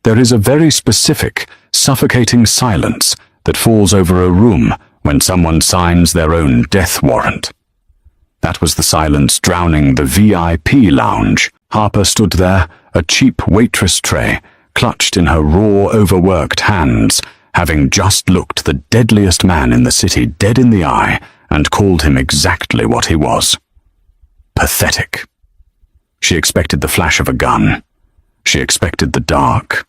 There is a very specific, suffocating silence that falls over a room when someone signs their own death warrant. That was the silence drowning the VIP lounge. Harper stood there, a cheap waitress tray, clutched in her raw, overworked hands, having just looked the deadliest man in the city dead in the eye and called him exactly what he was. Pathetic. She expected the flash of a gun. She expected the dark.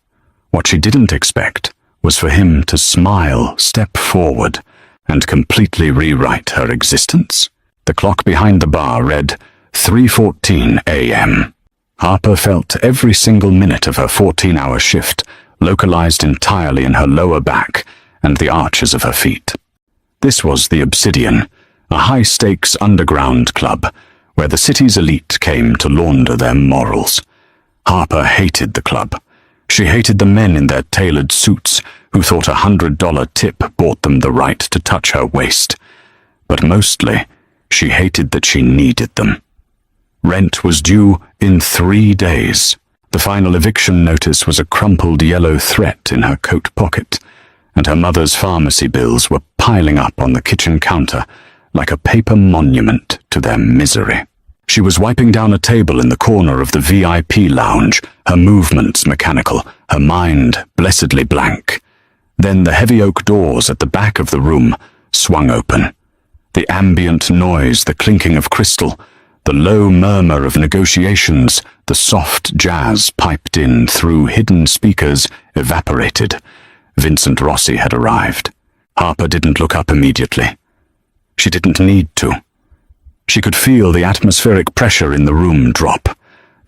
What she didn't expect was for him to smile, step forward, and completely rewrite her existence. The clock behind the bar read 3:14 a.m. Harper felt every single minute of her 14-hour shift localized entirely in her lower back and the arches of her feet. This was the Obsidian, a high-stakes underground club where the city's elite came to launder their morals. Harper hated the club. She hated the men in their tailored suits who thought $100 tip bought them the right to touch her waist. But mostly, she hated that she needed them. Rent was due in 3 days. The final eviction notice was a crumpled yellow threat in her coat pocket, and her mother's pharmacy bills were piling up on the kitchen counter like a paper monument to their misery. She was wiping down a table in the corner of the VIP lounge, her movements mechanical, her mind blessedly blank. Then the heavy oak doors at the back of the room swung open. The ambient noise, the clinking of crystal, the low murmur of negotiations, the soft jazz piped in through hidden speakers evaporated. Vincent Rossi had arrived. Harper didn't look up immediately. She didn't need to. She could feel the atmospheric pressure in the room drop.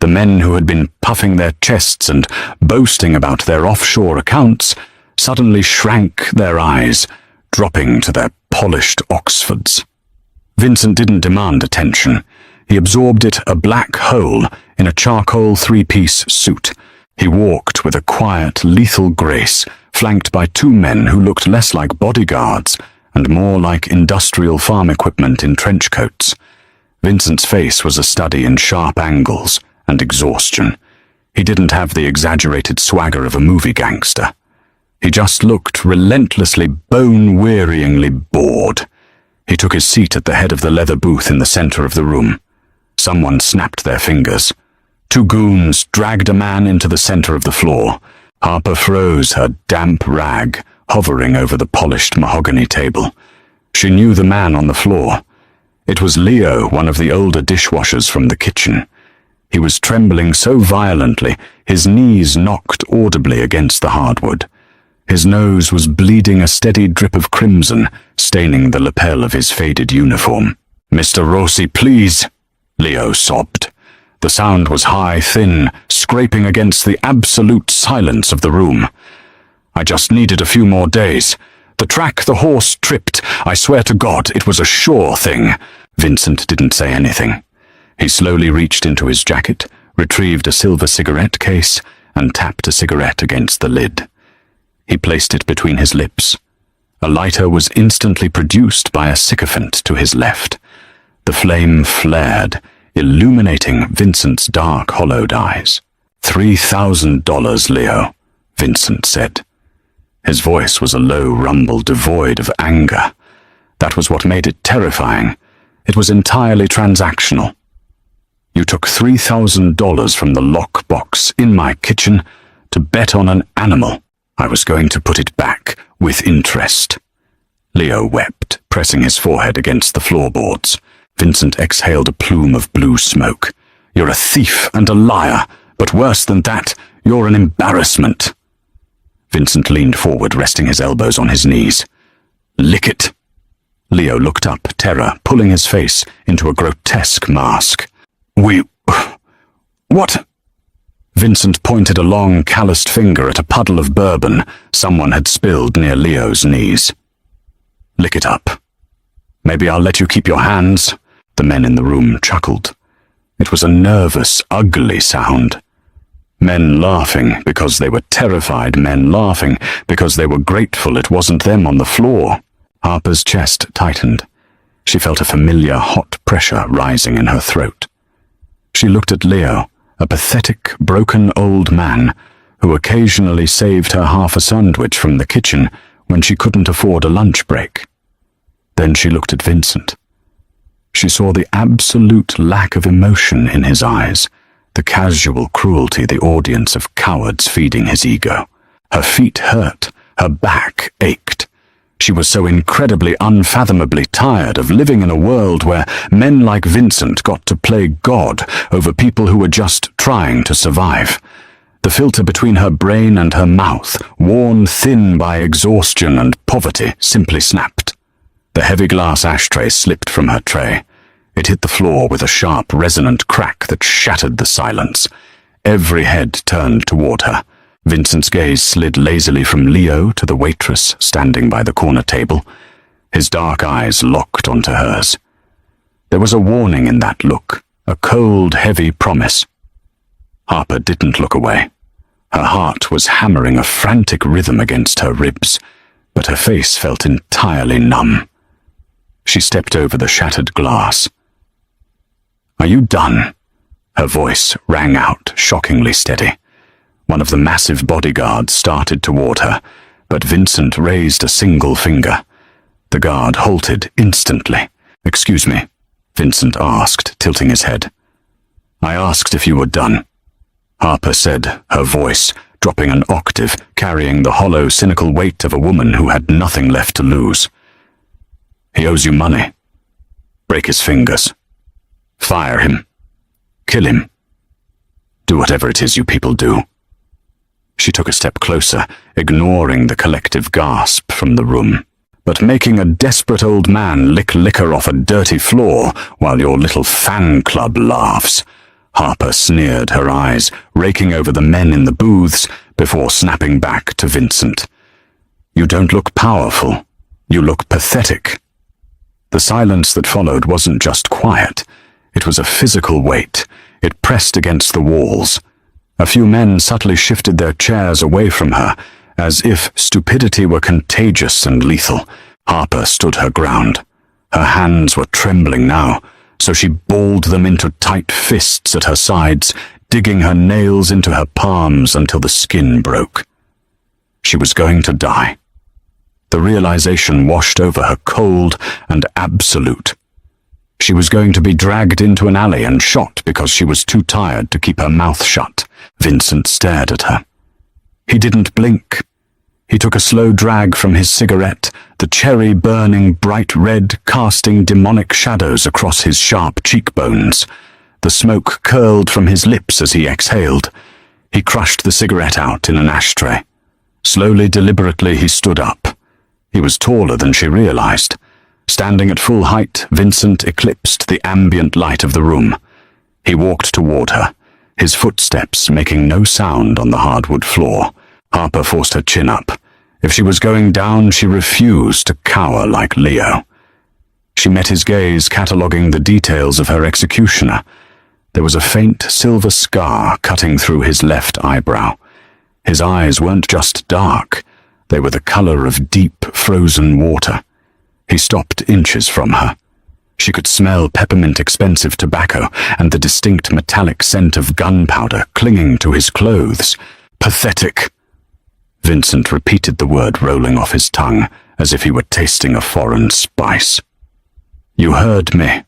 The men who had been puffing their chests and boasting about their offshore accounts suddenly shrank their eyes, dropping to their polished Oxfords. Vincent didn't demand attention. He absorbed it a black hole in a charcoal 3-piece suit. He walked with a quiet, lethal grace, flanked by 2 men who looked less like bodyguards and more like industrial farm equipment in trench coats. Vincent's face was a study in sharp angles and exhaustion. He didn't have the exaggerated swagger of a movie gangster. He just looked relentlessly, bone-wearyingly bored. He took his seat at the head of the leather booth in the center of the room. Someone snapped their fingers. 2 goons dragged a man into the center of the floor. Harper froze, her damp rag hovering over the polished mahogany table. She knew the man on the floor. It was Leo, one of the older dishwashers from the kitchen. He was trembling so violently, his knees knocked audibly against the hardwood. His nose was bleeding a steady drip of crimson, staining the lapel of his faded uniform. "Mr. Rossi, please," Leo sobbed. The sound was high, thin, scraping against the absolute silence of the room. "I just needed a few more days. The track the horse tripped, I swear to God, it was a sure thing." Vincent didn't say anything. He slowly reached into his jacket, retrieved a silver cigarette case, and tapped a cigarette against the lid. He placed it between his lips. A lighter was instantly produced by a sycophant to his left. The flame flared, illuminating Vincent's dark, hollowed eyes. $3,000, Leo, Vincent said. His voice was a low rumble devoid of anger. That was what made it terrifying. It was entirely transactional. "You took $3,000 from the lockbox in my kitchen to bet on an animal. I was going to put it back with interest." Leo wept, pressing his forehead against the floorboards. Vincent exhaled a plume of blue smoke. "You're a thief and a liar, but worse than that, you're an embarrassment." Vincent leaned forward, resting his elbows on his knees. "Lick it." Leo looked up, terror pulling his face into a grotesque mask. What?" Vincent pointed a long, calloused finger at a puddle of bourbon someone had spilled near Leo's knees. "Lick it up. Maybe I'll let you keep your hands." The men in the room chuckled. It was a nervous, ugly sound. Men laughing because they were terrified, men laughing because they were grateful it wasn't them on the floor. Harper's chest tightened. She felt a familiar hot pressure rising in her throat. She looked at Leo, a pathetic, broken old man, who occasionally saved her half a sandwich from the kitchen when she couldn't afford a lunch break. Then she looked at Vincent. She saw the absolute lack of emotion in his eyes, the casual cruelty, the audience of cowards feeding his ego. Her feet hurt, her back ached. She was so incredibly, unfathomably tired of living in a world where men like Vincent got to play God over people who were just trying to survive. The filter between her brain and her mouth, worn thin by exhaustion and poverty, simply snapped. The heavy glass ashtray slipped from her tray. It hit the floor with a sharp, resonant crack that shattered the silence. Every head turned toward her. Vincent's gaze slid lazily from Leo to the waitress standing by the corner table. His dark eyes locked onto hers. There was a warning in that look, a cold, heavy promise. Harper didn't look away. Her heart was hammering a frantic rhythm against her ribs, but her face felt entirely numb. She stepped over the shattered glass. "Are you done?" Her voice rang out, shockingly steady. One of the massive bodyguards started toward her, but Vincent raised a single finger. The guard halted instantly. "Excuse me," Vincent asked, tilting his head. "I asked if you were done," Harper said, her voice dropping an octave, carrying the hollow, cynical weight of a woman who had nothing left to lose. "He owes you money. Break his fingers. Fire him. Kill him. Do whatever it is you people do." She took a step closer, ignoring the collective gasp from the room. "But making a desperate old man lick liquor off a dirty floor while your little fan club laughs," Harper sneered, her eyes raking over the men in the booths before snapping back to Vincent. "You don't look powerful. You look pathetic." The silence that followed wasn't just quiet. It was a physical weight. It pressed against the walls. A few men subtly shifted their chairs away from her, as if stupidity were contagious and lethal. Harper stood her ground. Her hands were trembling now, so she balled them into tight fists at her sides, digging her nails into her palms until the skin broke. She was going to die. The realization washed over her cold and absolute. She was going to be dragged into an alley and shot because she was too tired to keep her mouth shut. Vincent stared at her. He didn't blink. He took a slow drag from his cigarette, the cherry burning bright red, casting demonic shadows across his sharp cheekbones. The smoke curled from his lips as he exhaled. He crushed the cigarette out in an ashtray. Slowly, deliberately, he stood up. He was taller than she realized. Standing at full height, Vincent eclipsed the ambient light of the room. He walked toward her, his footsteps making no sound on the hardwood floor. Harper forced her chin up. If she was going down, she refused to cower like Leo. She met his gaze, cataloguing the details of her executioner. There was a faint silver scar cutting through his left eyebrow. His eyes weren't just dark. They were the color of deep, frozen water. He stopped inches from her. She could smell peppermint expensive tobacco and the distinct metallic scent of gunpowder clinging to his clothes. "Pathetic." Vincent repeated the word rolling off his tongue as if he were tasting a foreign spice. "You heard me,"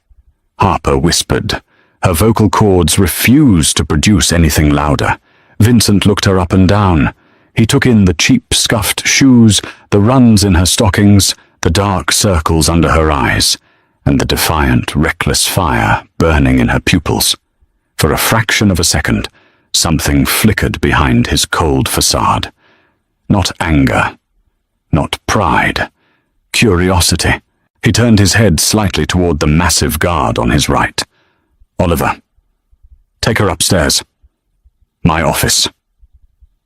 Harper whispered. Her vocal cords refused to produce anything louder. Vincent looked her up and down. He took in the cheap, scuffed shoes, the runs in her stockings, the dark circles under her eyes, and the defiant, reckless fire burning in her pupils. For a fraction of a second, something flickered behind his cold facade. Not anger, not pride, curiosity. He turned his head slightly toward the massive guard on his right. "Oliver, take her upstairs. My office."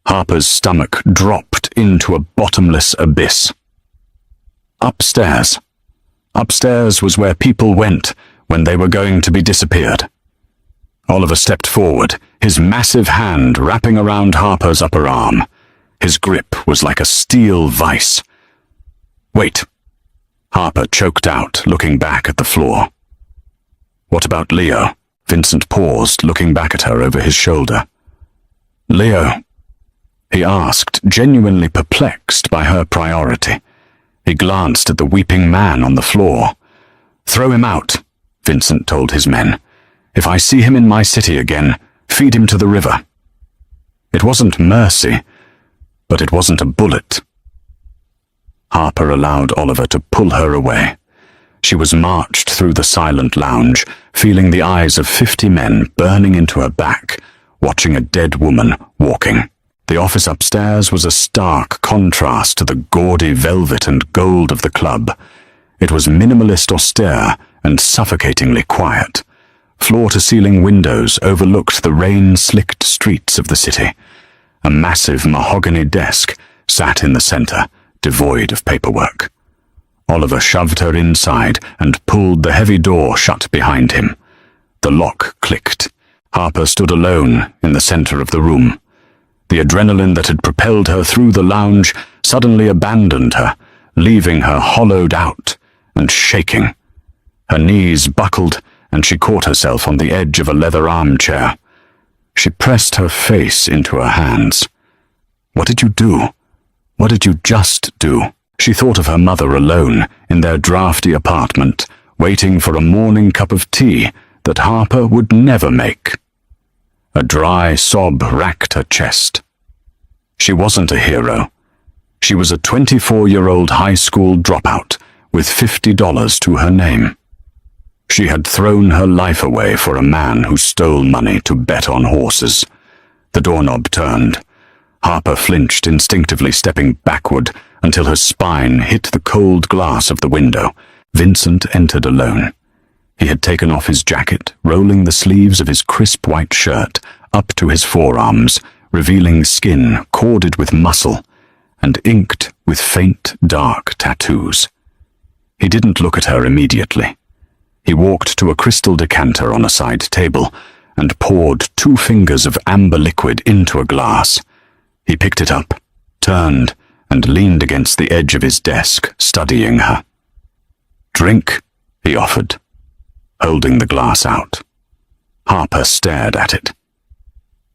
Harper's stomach dropped into a bottomless abyss. Upstairs. Upstairs was where people went when they were going to be disappeared. Oliver stepped forward, his massive hand wrapping around Harper's upper arm. His grip was like a steel vice. "Wait," Harper choked out, looking back at the floor. "What about Leo?" Vincent paused, looking back at her over his shoulder. "Leo," he asked, genuinely perplexed by her priority. He glanced at the weeping man on the floor. "Throw him out," Vincent told his men. "If I see him in my city again, feed him to the river." It wasn't mercy, but it wasn't a bullet. Harper allowed Oliver to pull her away. She was marched through the silent lounge, feeling the eyes of 50 men burning into her back, watching a dead woman walking. The office upstairs was a stark contrast to the gaudy velvet and gold of the club. It was minimalist austere and suffocatingly quiet. Floor-to-ceiling windows overlooked the rain-slicked streets of the city. A massive mahogany desk sat in the center, devoid of paperwork. Oliver shoved her inside and pulled the heavy door shut behind him. The lock clicked. Harper stood alone in the center of the room. The adrenaline that had propelled her through the lounge suddenly abandoned her, leaving her hollowed out and shaking. Her knees buckled, and she caught herself on the edge of a leather armchair. She pressed her face into her hands. "What did you do? What did you just do?" She thought of her mother alone in their drafty apartment, waiting for a morning cup of tea that Harper would never make. A dry sob racked her chest. She wasn't a hero. She was a 24-year-old high school dropout with $50 to her name. She had thrown her life away for a man who stole money to bet on horses. The doorknob turned. Harper flinched, instinctively stepping backward until her spine hit the cold glass of the window. Vincent entered alone. He had taken off his jacket, rolling the sleeves of his crisp white shirt up to his forearms, revealing skin corded with muscle and inked with faint, dark tattoos. He didn't look at her immediately. He walked to a crystal decanter on a side table and poured 2 fingers of amber liquid into a glass. He picked it up, turned, and leaned against the edge of his desk, studying her. "Drink," he offered, holding the glass out. Harper stared at it.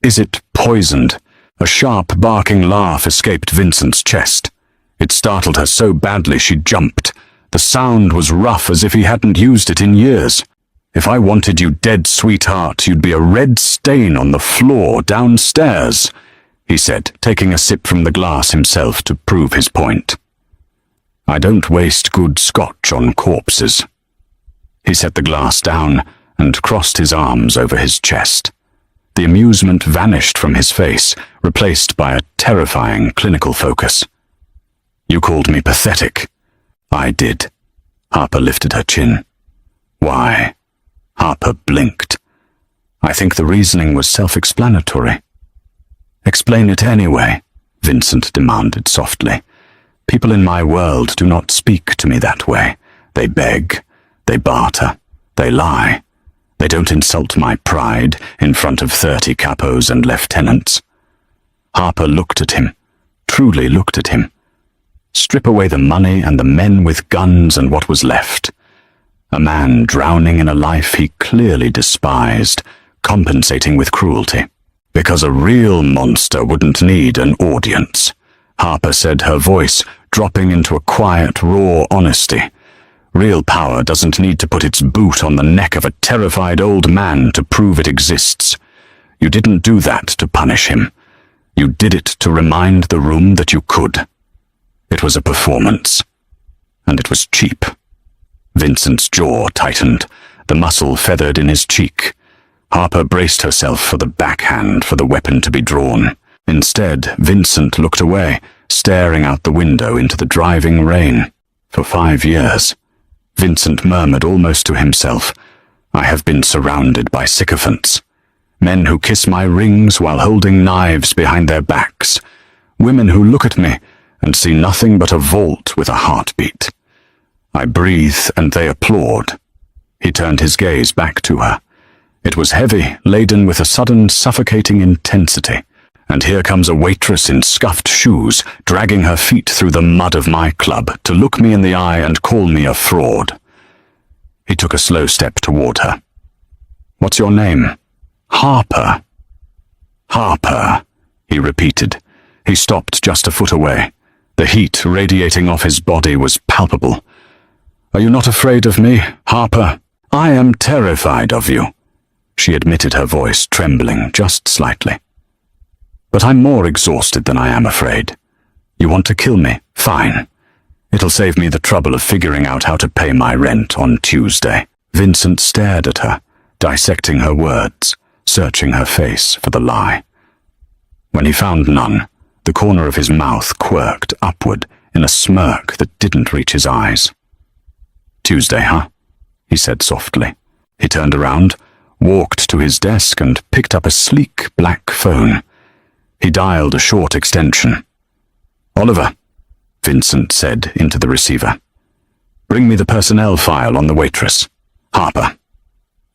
"Is it poisoned?" A sharp, barking laugh escaped Vincent's chest. It startled her so badly she jumped. The sound was rough, as if he hadn't used it in years. "If I wanted you dead, sweetheart, you'd be a red stain on the floor downstairs," he said, taking a sip from the glass himself to prove his point. "I don't waste good scotch on corpses." He set the glass down and crossed his arms over his chest. The amusement vanished from his face, replaced by a terrifying clinical focus. "You called me pathetic." "I did." Harper lifted her chin. "Why?" Harper blinked. "I think the reasoning was self-explanatory." "Explain it anyway," Vincent demanded softly. "People in my world do not speak to me that way. They beg, they barter, they lie. They don't insult my pride in front of 30 capos and lieutenants." Harper looked at him, truly looked at him. Strip away the money and the men with guns and what was left. A man drowning in a life he clearly despised, compensating with cruelty. "Because a real monster wouldn't need an audience," Harper said, her voice dropping into a quiet, raw honesty. "Real power doesn't need to put its boot on the neck of a terrified old man to prove it exists. You didn't do that to punish him. You did it to remind the room that you could. It was a performance. And it was cheap." Vincent's jaw tightened, the muscle feathered in his cheek. Harper braced herself for the backhand for the weapon to be drawn. Instead, Vincent looked away, staring out the window into the driving rain. "For 5 years," Vincent murmured almost to himself, "I have been surrounded by sycophants. Men who kiss my rings while holding knives behind their backs. Women who look at me and see nothing but a vault with a heartbeat. I breathe and they applaud." He turned his gaze back to her. It was heavy, laden with a sudden suffocating intensity. "And here comes a waitress in scuffed shoes, dragging her feet through the mud of my club to look me in the eye and call me a fraud." He took a slow step toward her. "What's your name?" "Harper." "Harper," he repeated, He stopped just a foot away. The heat radiating off his body was palpable. "Are you not afraid of me, Harper?" "I am terrified of you," she admitted, her voice trembling just slightly. "But I'm more exhausted than I am afraid. You want to kill me? Fine. It'll save me the trouble of figuring out how to pay my rent on Tuesday." Vincent stared at her, dissecting her words, searching her face for the lie. When he found none, the corner of his mouth quirked upward in a smirk that didn't reach his eyes. "Tuesday, huh?" he said softly. He turned around, walked to his desk and picked up a sleek black phone. He dialed a short extension. "Oliver," Vincent said into the receiver. "Bring me the personnel file on the waitress. Harper."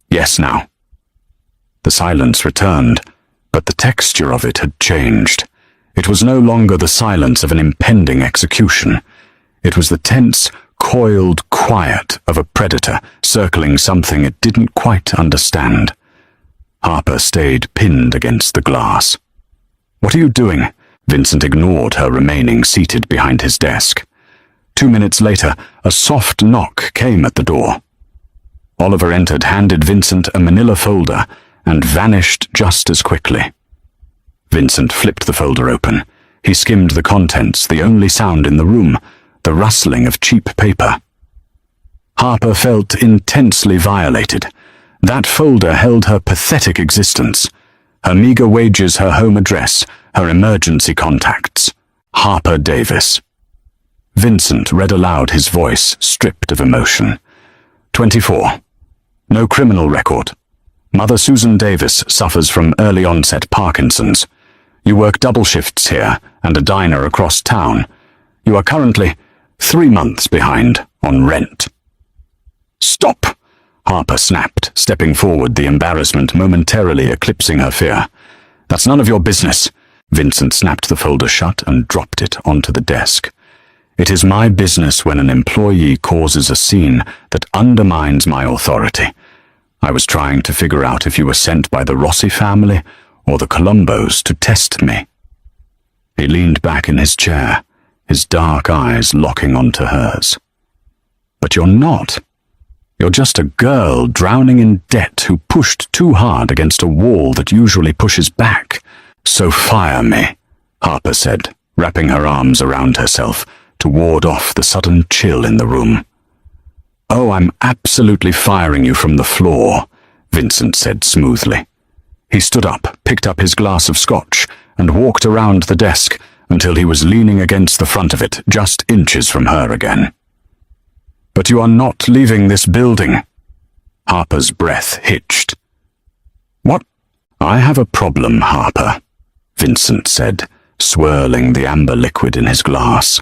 "Yes, now." The silence returned, but the texture of it had changed. It was no longer the silence of an impending execution. It was the tense, coiled quiet of a predator circling something it didn't quite understand. Harper stayed pinned against the glass. "What are you doing?" Vincent ignored her, remaining seated behind his desk. 2 minutes later, a soft knock came at the door. Oliver entered, handed Vincent a manila folder, and vanished just as quickly. Vincent flipped the folder open. He skimmed the contents, the only sound in the room, the rustling of cheap paper. Harper felt intensely violated. That folder held her pathetic existence, her meager wages, her home address, her emergency contacts. Harper Davis. Vincent read aloud, his voice stripped of emotion. 24. No criminal record. Mother Susan Davis suffers from early onset Parkinson's. You work double shifts here and a diner across town. You are currently 3 months behind on rent. "Stop!" Harper snapped, stepping forward, the embarrassment momentarily eclipsing her fear. "That's none of your business." Vincent snapped the folder shut and dropped it onto the desk. "It is my business when an employee causes a scene that undermines my authority. I was trying to figure out if you were sent by the Rossi family or the Colombos to test me." He leaned back in his chair, his dark eyes locking onto hers. "But you're not. You're just a girl drowning in debt who pushed too hard against a wall that usually pushes back. So fire me," Harper said, wrapping her arms around herself to ward off the sudden chill in the room. "Oh, I'm absolutely firing you from the floor," Vincent said smoothly. He stood up, picked up his glass of scotch, and walked around the desk until he was leaning against the front of it, just inches from her again. "But you are not leaving this building." Harper's breath hitched. "What?" "I have a problem, Harper," Vincent said, swirling the amber liquid in his glass.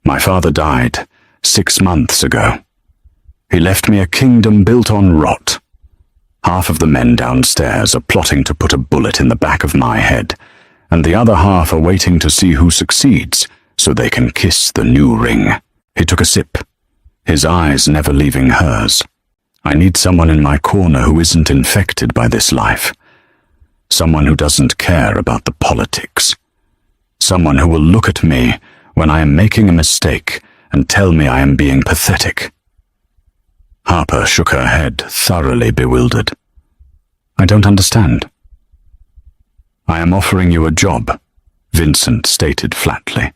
"My father died 6 months ago. He left me a kingdom built on rot. Half of the men downstairs are plotting to put a bullet in the back of my head, and the other half are waiting to see who succeeds so they can kiss the new ring." He took a sip, his eyes never leaving hers. "I need someone in my corner who isn't infected by this life. Someone who doesn't care about the politics. Someone who will look at me when I am making a mistake and tell me I am being pathetic." Harper shook her head, thoroughly bewildered. "I don't understand." "I am offering you a job," Vincent stated flatly.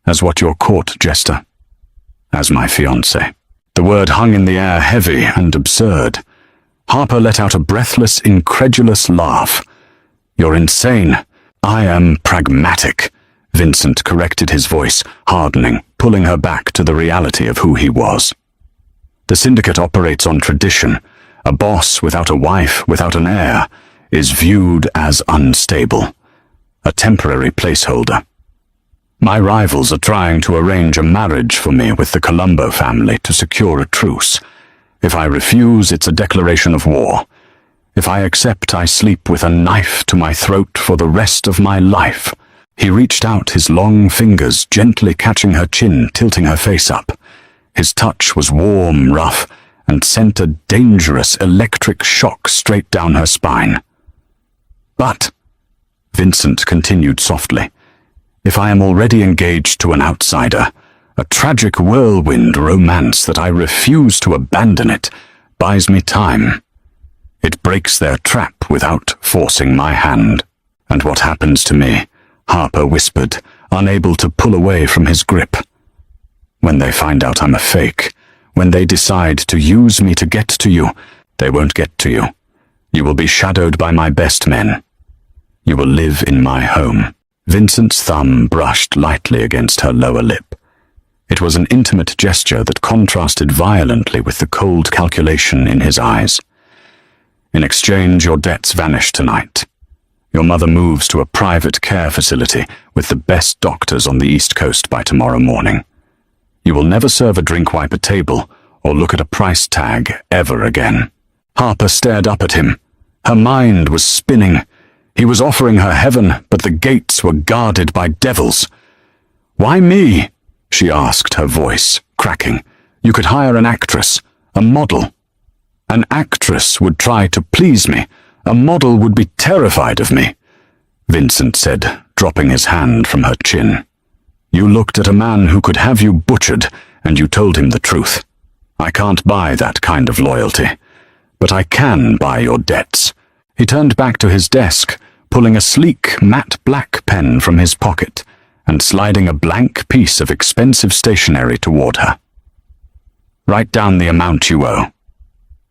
"As what, your court jester?" "As my fiancé." The word hung in the air, heavy and absurd. Harper let out a breathless, incredulous laugh. "You're insane." "I am pragmatic," Vincent corrected, his voice hardening, pulling her back to the reality of who he was. "The syndicate operates on tradition. A boss without a wife, without an heir, is viewed as unstable, a temporary placeholder. My rivals are trying to arrange a marriage for me with the Colombo family to secure a truce. If I refuse, it's a declaration of war. If I accept, I sleep with a knife to my throat for the rest of my life." He reached out his long fingers, gently catching her chin, tilting her face up. His touch was warm, rough, and sent a dangerous electric shock straight down her spine. "But," Vincent continued softly. If I am already engaged to an outsider, a tragic whirlwind romance that I refuse to abandon it buys me time. It breaks their trap without forcing my hand. And what happens to me? Harper whispered, unable to pull away from his grip. When they find out I'm a fake, when they decide to use me to get to you, they won't get to you. You will be shadowed by my best men. You will live in my home. Vincent's thumb brushed lightly against her lower lip. It was an intimate gesture that contrasted violently with the cold calculation in his eyes. In exchange, your debts vanish tonight. Your mother moves to a private care facility with the best doctors on the East Coast by tomorrow morning. You will never serve a drink wipe at table or look at a price tag ever again. Harper stared up at him. Her mind was spinning. He was offering her heaven, but the gates were guarded by devils. "Why me?" she asked, her voice cracking. "You could hire an actress, a model. An actress would try to please me. A model would be terrified of me," Vincent said, dropping his hand from her chin. "You looked at a man who could have you butchered, and you told him the truth. I can't buy that kind of loyalty, but I can buy your debts." He turned back to his desk, pulling a sleek, matte black pen from his pocket and sliding a blank piece of expensive stationery toward her. "Write down the amount you owe.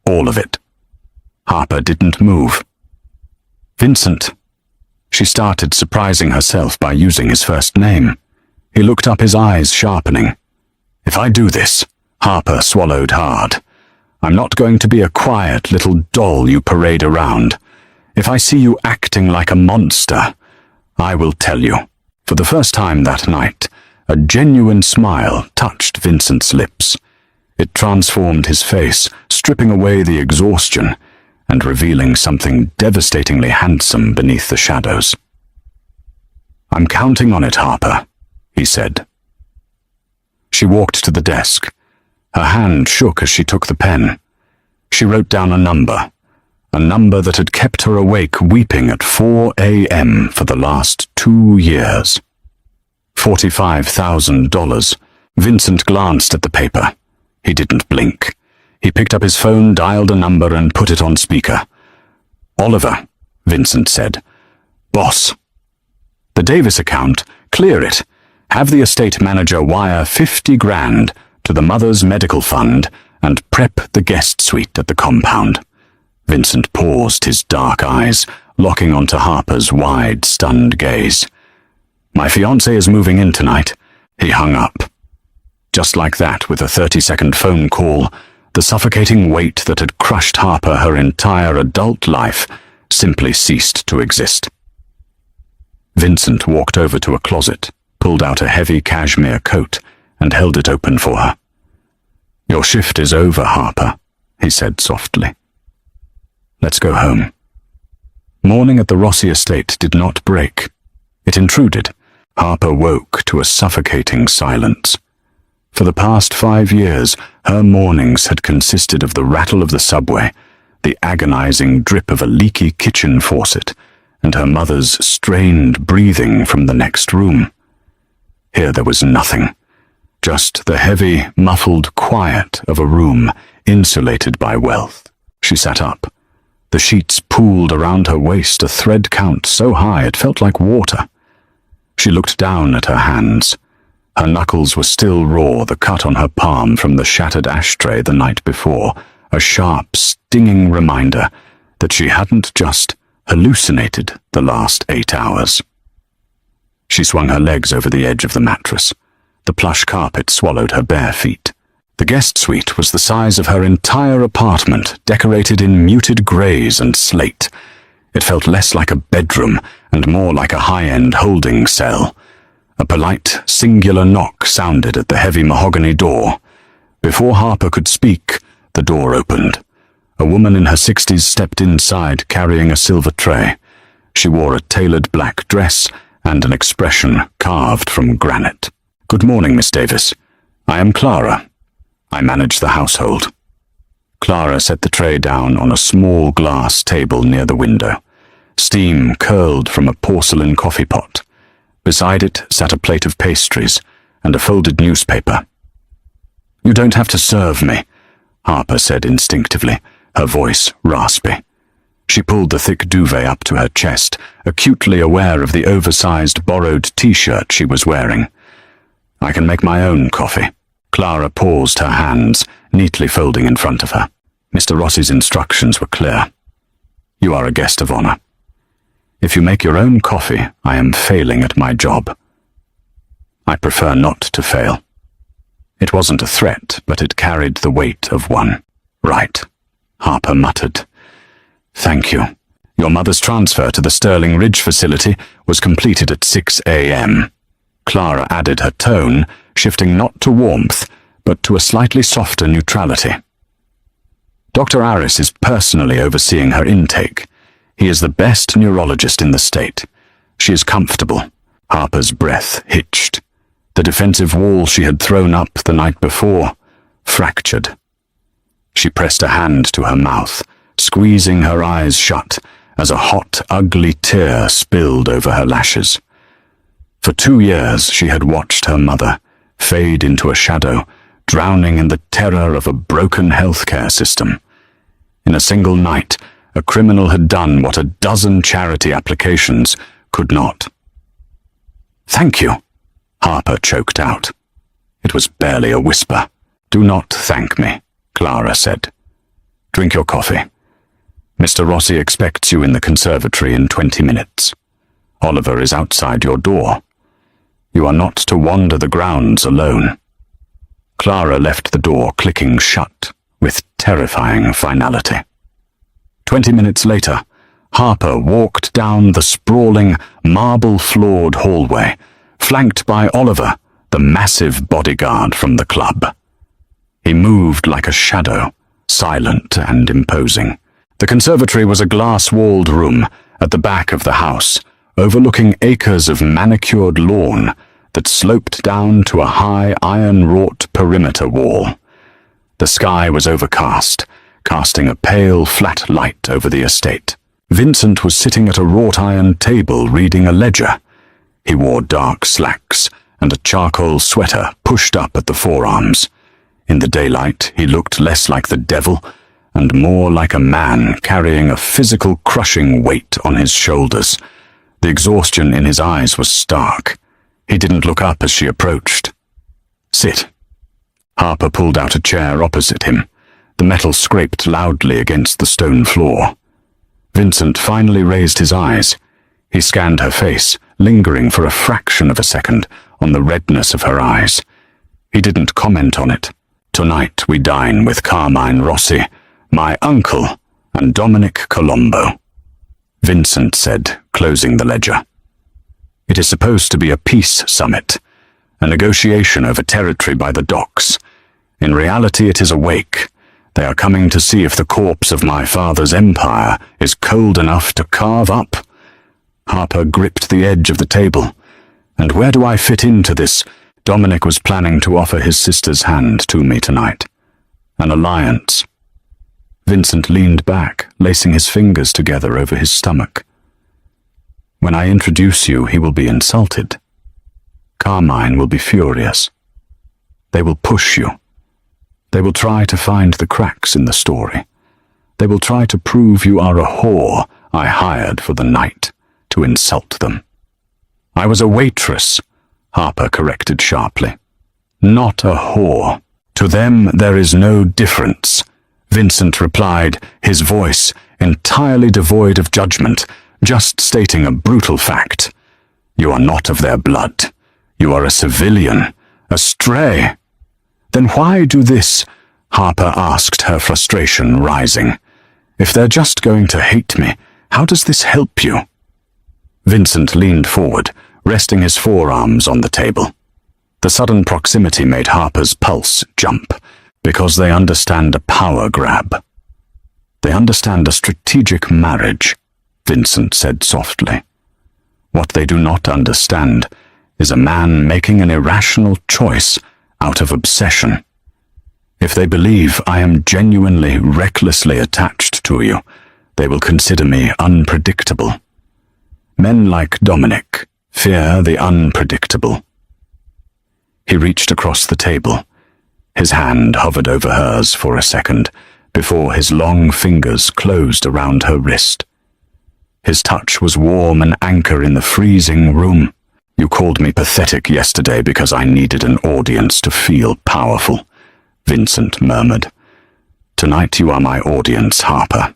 All of it." Harper didn't move. "Vincent." She started surprising herself by using his first name. He looked up, his eyes sharpening. "If I do this," Harper swallowed hard, "I'm not going to be a quiet little doll you parade around. If I see you acting like a monster, I will tell you." For the first time that night, a genuine smile touched Vincent's lips. It transformed his face, stripping away the exhaustion and revealing something devastatingly handsome beneath the shadows. "I'm counting on it, Harper," he said. She walked to the desk. Her hand shook as she took the pen. She wrote down a number that had kept her awake weeping at 4 a.m. for the last 2 years. $45,000. Vincent glanced at the paper. He didn't blink. He picked up his phone, dialed a number, and put it on speaker. "Oliver," Vincent said. "Boss. The Davis account, clear it. Have the estate manager wire 50 grand to the mother's medical fund and prep the guest suite at the compound." Vincent paused, his dark eyes locking onto Harper's wide, stunned gaze. "My fiancé is moving in tonight." He hung up. Just like that, with a 30-second phone call, the suffocating weight that had crushed Harper her entire adult life simply ceased to exist. Vincent walked over to a closet, pulled out a heavy cashmere coat, and held it open for her. "Your shift is over, Harper," he said softly. "Let's go home." Morning at the Rossi estate did not break. It intruded. Harper woke to a suffocating silence. For the past 5 years, her mornings had consisted of the rattle of the subway, the agonizing drip of a leaky kitchen faucet, and her mother's strained breathing from the next room. Here there was nothing, just the heavy, muffled quiet of a room insulated by wealth. She sat up. The sheets pooled around her waist, a thread count so high it felt like water. She looked down at her hands. Her knuckles were still raw, the cut on her palm from the shattered ashtray the night before, a sharp, stinging reminder that she hadn't just hallucinated the last 8 hours. She swung her legs over the edge of the mattress. The plush carpet swallowed her bare feet. The guest suite was the size of her entire apartment, decorated in muted greys and slate. It felt less like a bedroom and more like a high-end holding cell. A polite, singular knock sounded at the heavy mahogany door. Before Harper could speak, the door opened. A woman in her 60s stepped inside, carrying a silver tray. She wore a tailored black dress and an expression carved from granite. "Good morning, Miss Davis. I am Clara. I manage the household." Clara set the tray down on a small glass table near the window. Steam curled from a porcelain coffee pot. Beside it sat a plate of pastries and a folded newspaper. "You don't have to serve me," Harper said instinctively, her voice raspy. She pulled the thick duvet up to her chest, acutely aware of the oversized borrowed t-shirt she was wearing. "I can make my own coffee." Clara paused, her hands neatly folding in front of her. Mr. Rossi's instructions were clear. "You are a guest of honor. If you make your own coffee, I am failing at my job." "I prefer not to fail." It wasn't a threat, but it carried the weight of one. "Right," Harper muttered. "Thank you. Your mother's transfer to the Sterling Ridge facility was completed at 6 a.m. Clara added her tone, shifting not to warmth, but to a slightly softer neutrality. "Dr. Aris is personally overseeing her intake. He is the best neurologist in the state. She is comfortable." Harper's breath hitched. The defensive wall she had thrown up the night before fractured. She pressed a hand to her mouth, squeezing her eyes shut as a hot, ugly tear spilled over her lashes. For 2 years she had watched her mother fade into a shadow, drowning in the terror of a broken healthcare system. In a single night, a criminal had done what a dozen charity applications could not. "Thank you," Harper choked out. It was barely a whisper. "Do not thank me," Clara said. "Drink your coffee. Mr. Rossi expects you in the conservatory in 20 minutes. Oliver is outside your door. You are not to wander the grounds alone." Clara left the door clicking shut with terrifying finality. 20 minutes later, Harper walked down the sprawling, marble-floored hallway, flanked by Oliver, the massive bodyguard from the club. He moved like a shadow, silent and imposing. The conservatory was a glass-walled room at the back of the house, overlooking acres of manicured lawn that sloped down to a high iron-wrought perimeter wall. The sky was overcast, casting a pale, flat light over the estate. Vincent was sitting at a wrought-iron table reading a ledger. He wore dark slacks and a charcoal sweater pushed up at the forearms. In the daylight, he looked less like the devil and more like a man carrying a physical crushing weight on his shoulders. The exhaustion in his eyes was stark. He didn't look up as she approached. "Sit." Harper pulled out a chair opposite him. The metal scraped loudly against the stone floor. Vincent finally raised his eyes. He scanned her face, lingering for a fraction of a second on the redness of her eyes. He didn't comment on it. "Tonight we dine with Carmine Rossi, my uncle, and Dominic Colombo," Vincent said, closing the ledger. "It is supposed to be a peace summit, a negotiation over territory by the docks. In reality, it is a wake. They are coming to see if the corpse of my father's empire is cold enough to carve up." Harper gripped the edge of the table. "And where do I fit into this? Dominic was planning to offer his sister's hand to me tonight. An alliance." Vincent leaned back, lacing his fingers together over his stomach. "When I introduce you, he will be insulted. Carmine will be furious. They will push you. They will try to find the cracks in the story. They will try to prove you are a whore I hired for the night to insult them." "I was a waitress," Harper corrected sharply. "Not a whore. To them there is no difference," Vincent replied, his voice entirely devoid of judgment, just stating a brutal fact. "You are not of their blood. You are a civilian, a stray." "Then why do this?" Harper asked, her frustration rising. "If they're just going to hate me, how does this help you?" Vincent leaned forward, resting his forearms on the table. The sudden proximity made Harper's pulse jump, because they understand a power grab. "They understand a strategic marriage," Vincent said softly. "What they do not understand is a man making an irrational choice out of obsession. If they believe I am genuinely, recklessly attached to you, They will consider me unpredictable. Men like Dominic fear the unpredictable. He reached across the table. His hand hovered over hers for a second before his long fingers closed around her wrist. His touch was warm an anchor in the freezing room. You called me pathetic yesterday because I needed an audience to feel powerful, Vincent murmured. Tonight you are my audience, Harper.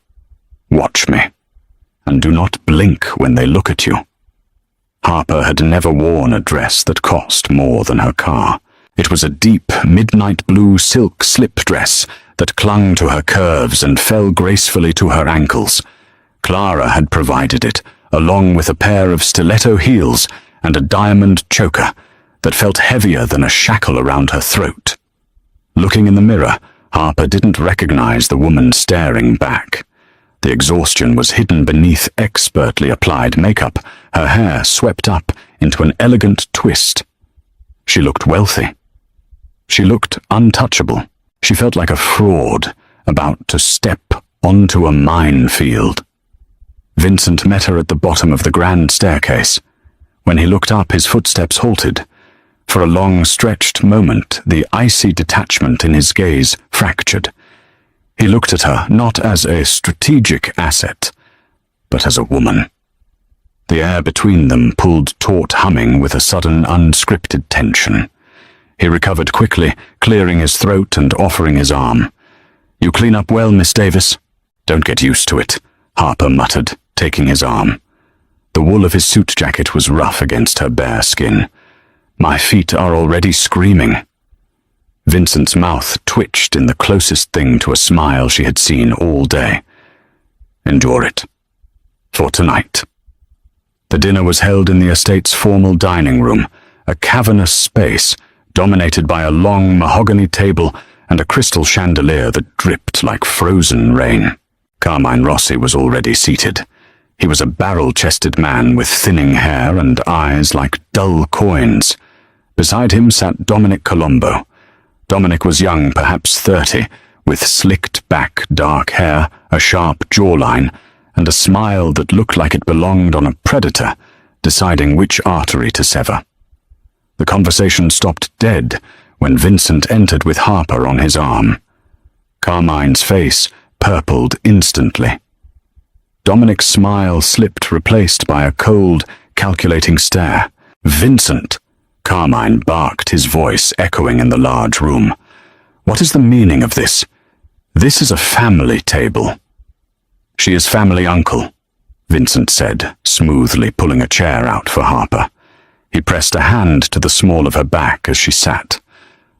Watch me, and do not blink when they look at you. Harper had never worn a dress that cost more than her car. It was a deep, midnight blue silk slip dress that clung to her curves and fell gracefully to her ankles. Clara had provided it, along with a pair of stiletto heels and a diamond choker that felt heavier than a shackle around her throat. Looking in the mirror, Harper didn't recognize the woman staring back. The exhaustion was hidden beneath expertly applied makeup, her hair swept up into an elegant twist. She looked wealthy. She looked untouchable. She felt like a fraud about to step onto a minefield. Vincent met her at the bottom of the grand staircase. When he looked up, his footsteps halted. For a long-stretched moment, the icy detachment in his gaze fractured. He looked at her not as a strategic asset, but as a woman. The air between them pulled taut humming with a sudden unscripted tension. He recovered quickly, clearing his throat and offering his arm. "You clean up well, Miss Davis." "Don't get used to it," Harper muttered, taking his arm. The wool of his suit jacket was rough against her bare skin. "My feet are already screaming." Vincent's mouth twitched in the closest thing to a smile she had seen all day. "Endure it. For tonight." The dinner was held in the estate's formal dining room, a cavernous space dominated by a long mahogany table and a crystal chandelier that dripped like frozen rain. Carmine Rossi was already seated. He was a barrel-chested man with thinning hair and eyes like dull coins. Beside him sat Dominic Colombo. Dominic was young, perhaps 30, with slicked-back dark hair, a sharp jawline, and a smile that looked like it belonged on a predator, deciding which artery to sever. The conversation stopped dead when Vincent entered with Harper on his arm. Carmine's face purpled instantly. Dominic's smile slipped, replaced by a cold, calculating stare. "Vincent!" Carmine barked, his voice echoing in the large room. "What is the meaning of this? This is a family table." "She is family uncle," Vincent said, smoothly pulling a chair out for Harper. He pressed a hand to the small of her back as she sat.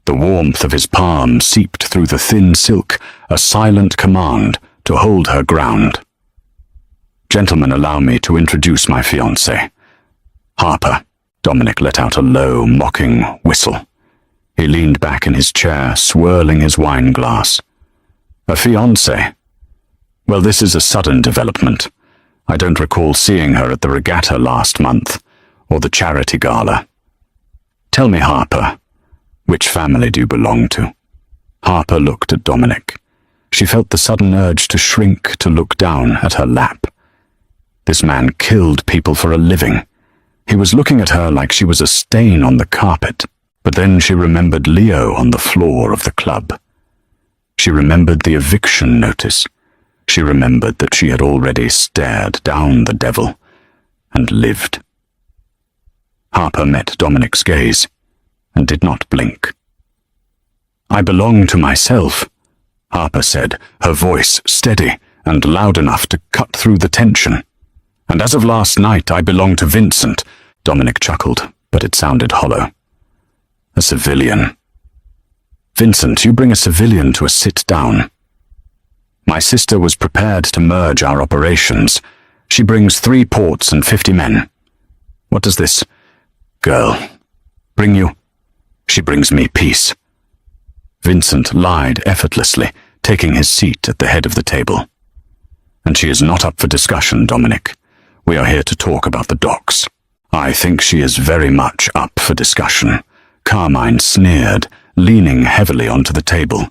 The warmth of his palm seeped through the thin silk, a silent command to hold her ground. "Gentlemen, allow me to introduce my fiancée. Harper." Dominic let out a low, mocking whistle. He leaned back in his chair, swirling his wine glass. "A fiancée? Well, this is a sudden development. I don't recall seeing her at the regatta last month, or the charity gala. Tell me, Harper, which family do you belong to?" Harper looked at Dominic. She felt the sudden urge to shrink, to look down at her lap. This man killed people for a living. He was looking at her like she was a stain on the carpet, but then she remembered Leo on the floor of the club. She remembered the eviction notice. She remembered that she had already stared down the devil and lived. Harper met Dominic's gaze and did not blink. "I belong to myself," Harper said, her voice steady and loud enough to cut through the tension. "And as of last night, I belong to Vincent." Dominic chuckled, but it sounded hollow. "A civilian." "Vincent, you bring a civilian to a sit-down." "My sister was prepared to merge our operations. She brings 3 ports and 50 men. What does this girl bring you?" "She brings me peace." Vincent lied effortlessly, taking his seat at the head of the table. "And she is not up for discussion, Dominic. We are here to talk about the docks." "I think she is very much up for discussion," Carmine sneered, leaning heavily onto the table.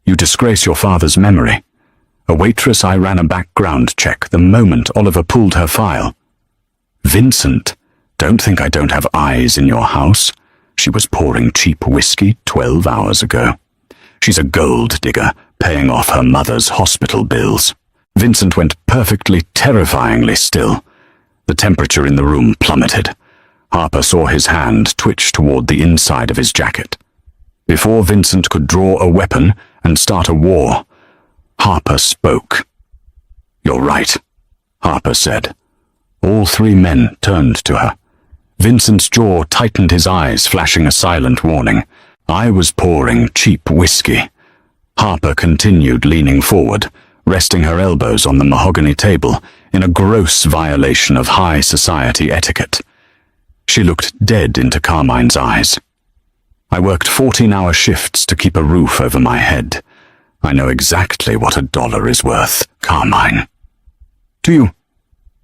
"You disgrace your father's memory. A waitress, I ran a background check the moment Oliver pulled her file. Vincent, don't think I don't have eyes in your house. She was pouring cheap whiskey 12 hours ago. She's a gold digger, paying off her mother's hospital bills. Vincent went perfectly terrifyingly still. The temperature in the room plummeted. Harper saw his hand twitch toward the inside of his jacket. Before Vincent could draw a weapon and start a war, Harper spoke. "You're right," Harper said. All three men turned to her. Vincent's jaw tightened, his eyes flashing a silent warning. "I was pouring cheap whiskey." Harper continued leaning forward, resting her elbows on the mahogany table in a gross violation of high society etiquette. She looked dead into Carmine's eyes. "I worked 14-hour shifts to keep a roof over my head. I know exactly what $1 is worth, Carmine." "Do you?"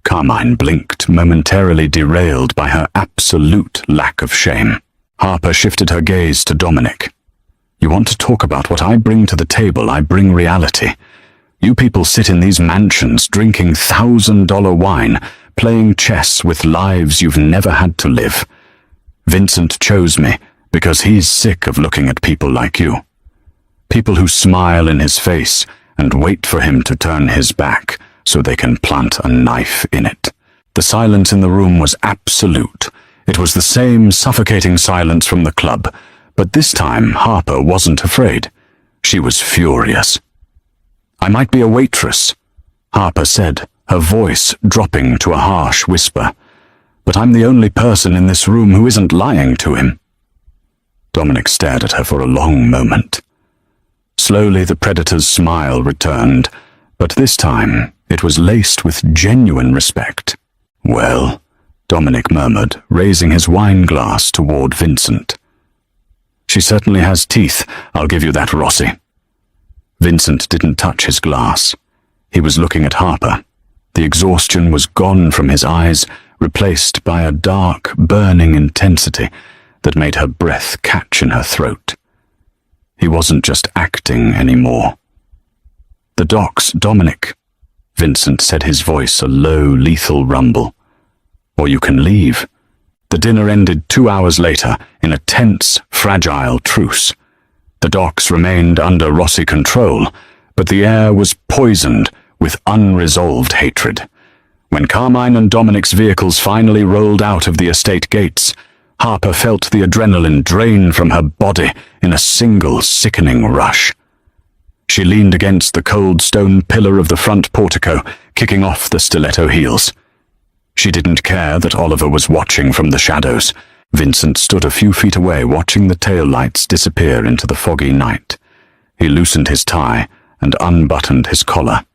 Carmine blinked, momentarily derailed by her absolute lack of shame. Harper shifted her gaze to Dominic. "You want to talk about what I bring to the table? I bring reality. You people sit in these mansions drinking $1,000 wine, playing chess with lives you've never had to live. Vincent chose me because he's sick of looking at people like you. People who smile in his face and wait for him to turn his back so they can plant a knife in it." The silence in the room was absolute. It was the same suffocating silence from the club, but this time Harper wasn't afraid. She was furious. "I might be a waitress," Harper said, her voice dropping to a harsh whisper, "but I'm the only person in this room who isn't lying to him." Dominic stared at her for a long moment. Slowly the predator's smile returned, but this time it was laced with genuine respect. "Well," Dominic murmured, raising his wine glass toward Vincent. "She certainly has teeth, I'll give you that, Rossi." Vincent didn't touch his glass. He was looking at Harper. The exhaustion was gone from his eyes, replaced by a dark, burning intensity that made her breath catch in her throat. He wasn't just acting anymore. "The docks, Dominic," Vincent said, his voice a low, lethal rumble. "Or you can leave." The dinner ended 2 hours later in a tense, fragile truce. The docks remained under Rossi control, but the air was poisoned with unresolved hatred. When Carmine and Dominic's vehicles finally rolled out of the estate gates, Harper felt the adrenaline drain from her body in a single sickening rush. She leaned against the cold stone pillar of the front portico, kicking off the stiletto heels. She didn't care that Oliver was watching from the shadows. Vincent stood a few feet away, watching the taillights disappear into the foggy night. He loosened his tie and unbuttoned his collar.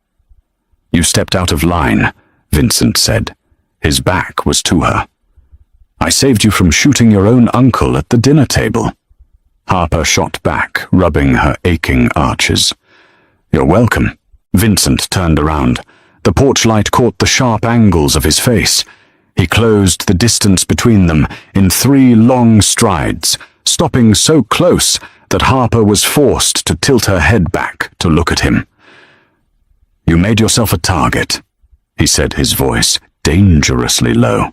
"You stepped out of line," Vincent said. His back was to her. "I saved you from shooting your own uncle at the dinner table." Harper shot back, rubbing her aching arches. "You're welcome." Vincent turned around. The porch light caught the sharp angles of his face. He closed the distance between them in 3 long strides, stopping so close that Harper was forced to tilt her head back to look at him. "You made yourself a target," he said, his voice dangerously low.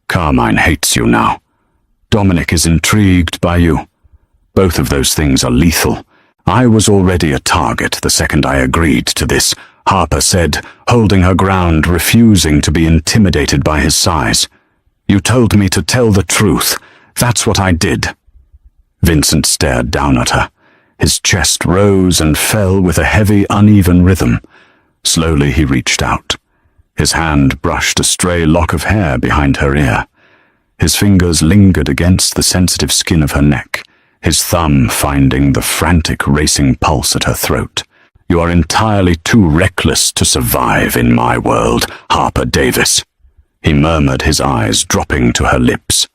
"Carmine hates you now. Dominic is intrigued by you. Both of those things are lethal. I was already a target the second I agreed to this," Harper said, holding her ground, refusing to be intimidated by his size. "You told me to tell the truth. That's what I did." Vincent stared down at her. His chest rose and fell with a heavy, uneven rhythm. Slowly he reached out. His hand brushed a stray lock of hair behind her ear. His fingers lingered against the sensitive skin of her neck, his thumb finding the frantic racing pulse at her throat. "You are entirely too reckless to survive in my world, Harper Davis," he murmured, his eyes dropping to her lips.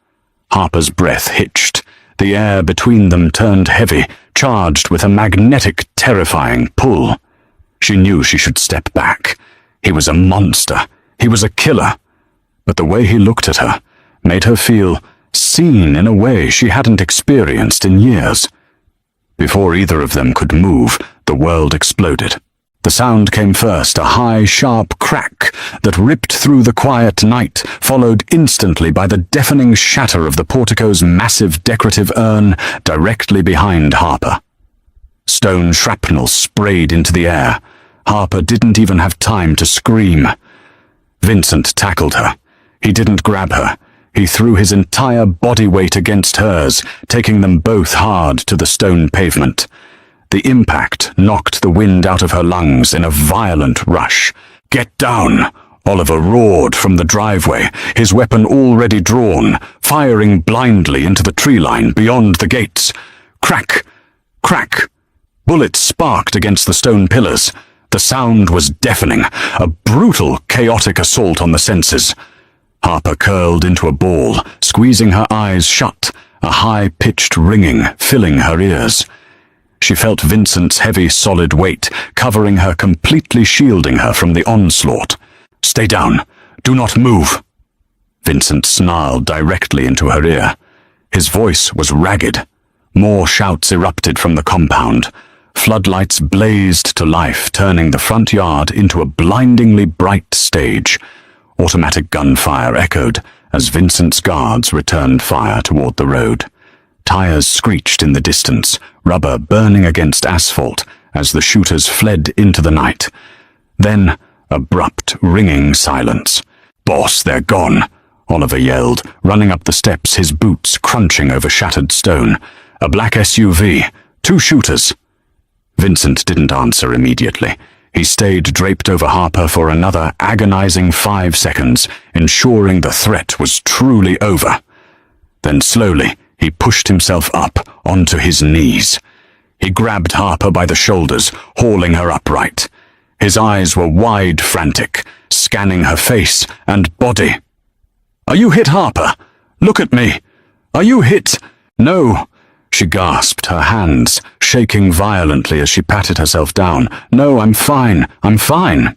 Harper's breath hitched. The air between them turned heavy, charged with a magnetic, terrifying pull. She knew she should step back. He was a monster. He was a killer. But the way he looked at her made her feel seen in a way she hadn't experienced in years. Before either of them could move, the world exploded. The sound came first, a high, sharp crack that ripped through the quiet night, followed instantly by the deafening shatter of the portico's massive decorative urn directly behind Harper. Stone shrapnel sprayed into the air. Harper didn't even have time to scream. Vincent tackled her. He didn't grab her. He threw his entire body weight against hers, taking them both hard to the stone pavement. The impact knocked the wind out of her lungs in a violent rush. "Get down!" Oliver roared from the driveway, his weapon already drawn, firing blindly into the tree line beyond the gates. Crack! Crack! Bullets sparked against the stone pillars. The sound was deafening, a brutal, chaotic assault on the senses. Harper curled into a ball, squeezing her eyes shut, a high-pitched ringing filling her ears. She felt Vincent's heavy, solid weight, covering her, completely shielding her from the onslaught. "Stay down. Do not move." Vincent snarled directly into her ear. His voice was ragged. More shouts erupted from the compound. Floodlights blazed to life, turning the front yard into a blindingly bright stage. Automatic gunfire echoed as Vincent's guards returned fire toward the road. Tires screeched in the distance, rubber burning against asphalt as the shooters fled into the night. Then, abrupt, ringing silence. "Boss, they're gone," Oliver yelled, running up the steps, his boots crunching over shattered stone. "A black SUV. 2 shooters." Vincent didn't answer immediately. He stayed draped over Harper for another agonizing 5 seconds, ensuring the threat was truly over. Then slowly, he pushed himself up onto his knees. He grabbed Harper by the shoulders, hauling her upright. His eyes were wide, frantic, scanning her face and body. "Are you hit, Harper? Look at me. Are you hit?" "No," she gasped, her hands shaking violently as she patted herself down. "No, I'm fine. I'm fine."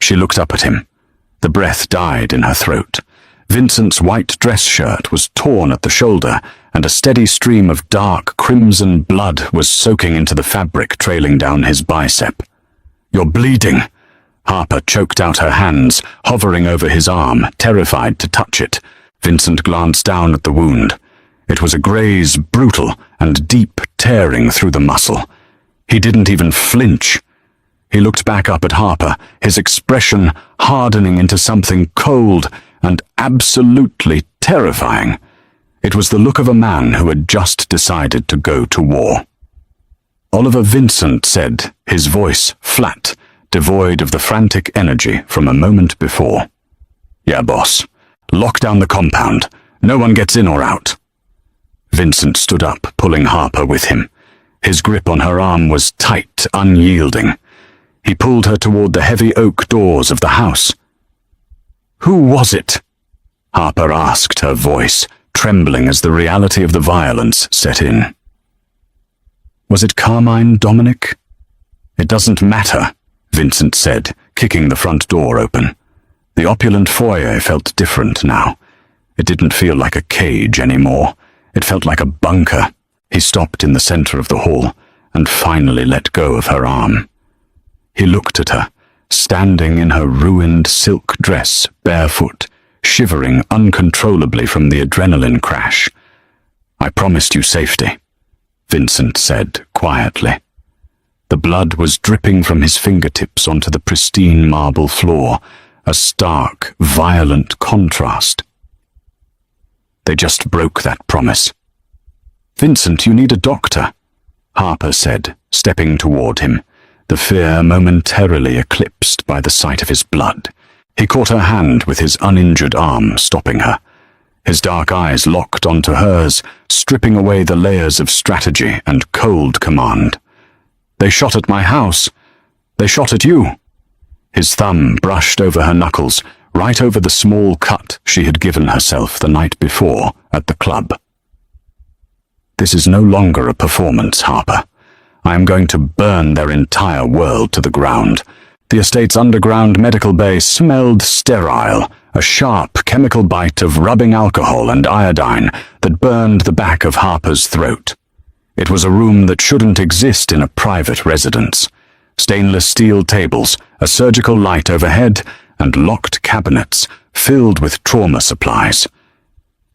She looked up at him. The breath died in her throat. Vincent's white dress shirt was torn at the shoulder, and a steady stream of dark crimson blood was soaking into the fabric trailing down his bicep. "You're bleeding." Harper choked out her hands, hovering over his arm, terrified to touch it. Vincent glanced down at the wound. It was a graze, brutal and deep, tearing through the muscle. He didn't even flinch. He looked back up at Harper, his expression hardening into something cold and absolutely terrifying. It was the look of a man who had just decided to go to war. "Oliver Vincent," said, his voice flat, devoid of the frantic energy from a moment before. "Yeah, boss. Lock down the compound. No one gets in or out." Vincent stood up, pulling Harper with him. His grip on her arm was tight, unyielding. He pulled her toward the heavy oak doors of the house. "Who was it?" Harper asked, her voice trembling as the reality of the violence set in. "Was it Carmine Dominic?" "It doesn't matter," Vincent said, kicking the front door open. The opulent foyer felt different now. It didn't feel like a cage anymore. It felt like a bunker. He stopped in the center of the hall and finally let go of her arm. He looked at her, standing in her ruined silk dress, barefoot, shivering uncontrollably from the adrenaline crash. "I promised you safety," Vincent said quietly. The blood was dripping from his fingertips onto the pristine marble floor, a stark, violent contrast. "They just broke that promise." "Vincent, you need a doctor," Harper said, stepping toward him, the fear momentarily eclipsed by the sight of his blood. He caught her hand with his uninjured arm, stopping her. His dark eyes locked onto hers, stripping away the layers of strategy and cold command. "They shot at my house. They shot at you." His thumb brushed over her knuckles, right over the small cut she had given herself the night before at the club. "This is no longer a performance, Harper. I am going to burn their entire world to the ground." The estate's underground medical bay smelled sterile, a sharp chemical bite of rubbing alcohol and iodine that burned the back of Harper's throat. It was a room that shouldn't exist in a private residence. Stainless steel tables, a surgical light overhead, and locked cabinets filled with trauma supplies.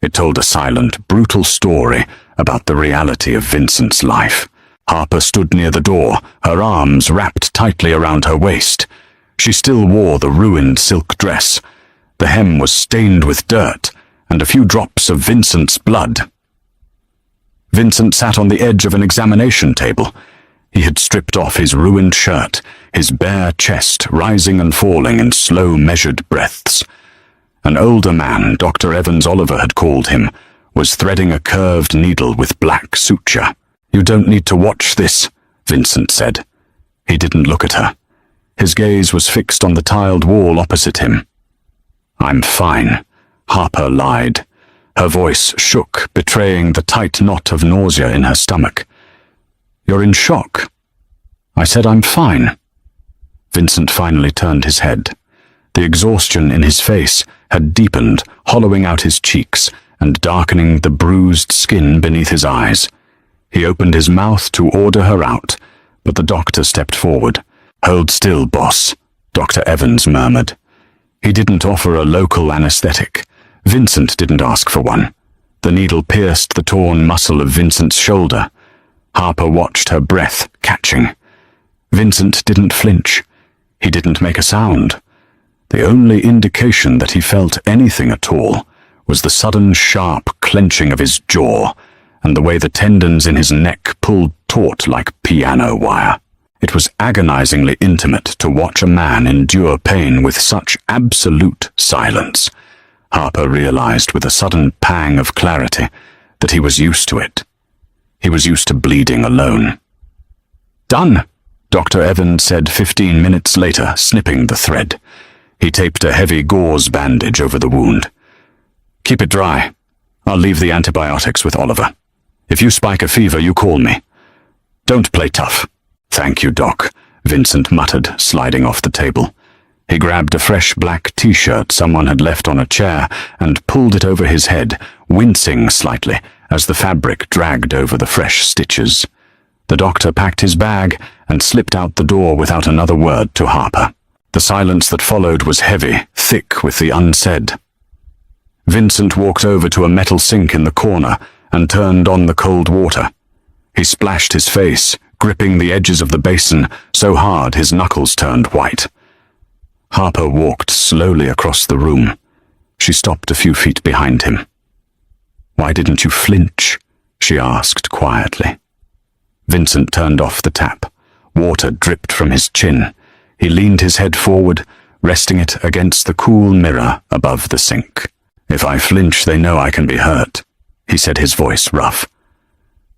It told a silent, brutal story about the reality of Vincent's life. Harper stood near the door, her arms wrapped tightly around her waist. She still wore the ruined silk dress. The hem was stained with dirt, and a few drops of Vincent's blood. Vincent sat on the edge of an examination table. He had stripped off his ruined shirt, his bare chest rising and falling in slow, measured breaths. An older man, Dr. Evans Oliver had called him, was threading a curved needle with black suture. "You don't need to watch this," Vincent said. He didn't look at her. His gaze was fixed on the tiled wall opposite him. "I'm fine," Harper lied. Her voice shook, betraying the tight knot of nausea in her stomach. "You're in shock." "I said I'm fine." Vincent finally turned his head. The exhaustion in his face had deepened, hollowing out his cheeks and darkening the bruised skin beneath his eyes. He opened his mouth to order her out, but the doctor stepped forward. "Hold still, boss," Dr. Evans murmured. He didn't offer a local anesthetic. Vincent didn't ask for one. The needle pierced the torn muscle of Vincent's shoulder. Harper watched her breath catching. Vincent didn't flinch. He didn't make a sound. The only indication that he felt anything at all was the sudden sharp clenching of his jaw and the way the tendons in his neck pulled taut like piano wire. It was agonizingly intimate to watch a man endure pain with such absolute silence. Harper realized with a sudden pang of clarity that he was used to it. He was used to bleeding alone. "Done," Dr. Evans said 15 minutes later, snipping the thread. He taped a heavy gauze bandage over the wound. "Keep it dry. I'll leave the antibiotics with Oliver. If you spike a fever, you call me. Don't play tough." "Thank you, Doc," Vincent muttered, sliding off the table. He grabbed a fresh black t-shirt someone had left on a chair and pulled it over his head, wincing slightly as the fabric dragged over the fresh stitches. The doctor packed his bag and slipped out the door without another word to Harper. The silence that followed was heavy, thick with the unsaid. Vincent walked over to a metal sink in the corner and turned on the cold water. He splashed his face, gripping the edges of the basin so hard his knuckles turned white. Harper walked slowly across the room. She stopped a few feet behind him. "Why didn't you flinch?" she asked quietly. Vincent turned off the tap. Water dripped from his chin. He leaned his head forward, resting it against the cool mirror above the sink. "If I flinch, they know I can be hurt," he said, his voice rough.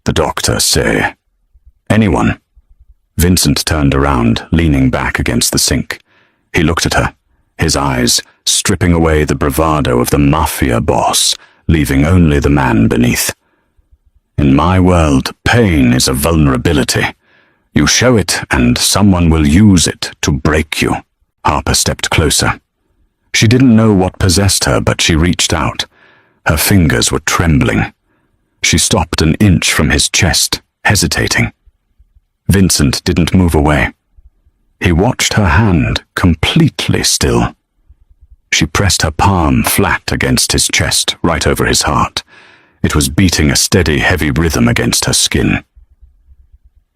"The doctor say." "Anyone?" Vincent turned around, leaning back against the sink. He looked at her, his eyes stripping away the bravado of the Mafia boss, leaving only the man beneath. "In my world, pain is a vulnerability. You show it, and someone will use it to break you." Harper stepped closer. She didn't know what possessed her, but she reached out. Her fingers were trembling. She stopped an inch from his chest, hesitating. Vincent didn't move away. He watched her hand, completely still. She pressed her palm flat against his chest, right over his heart. It was beating a steady, heavy rhythm against her skin.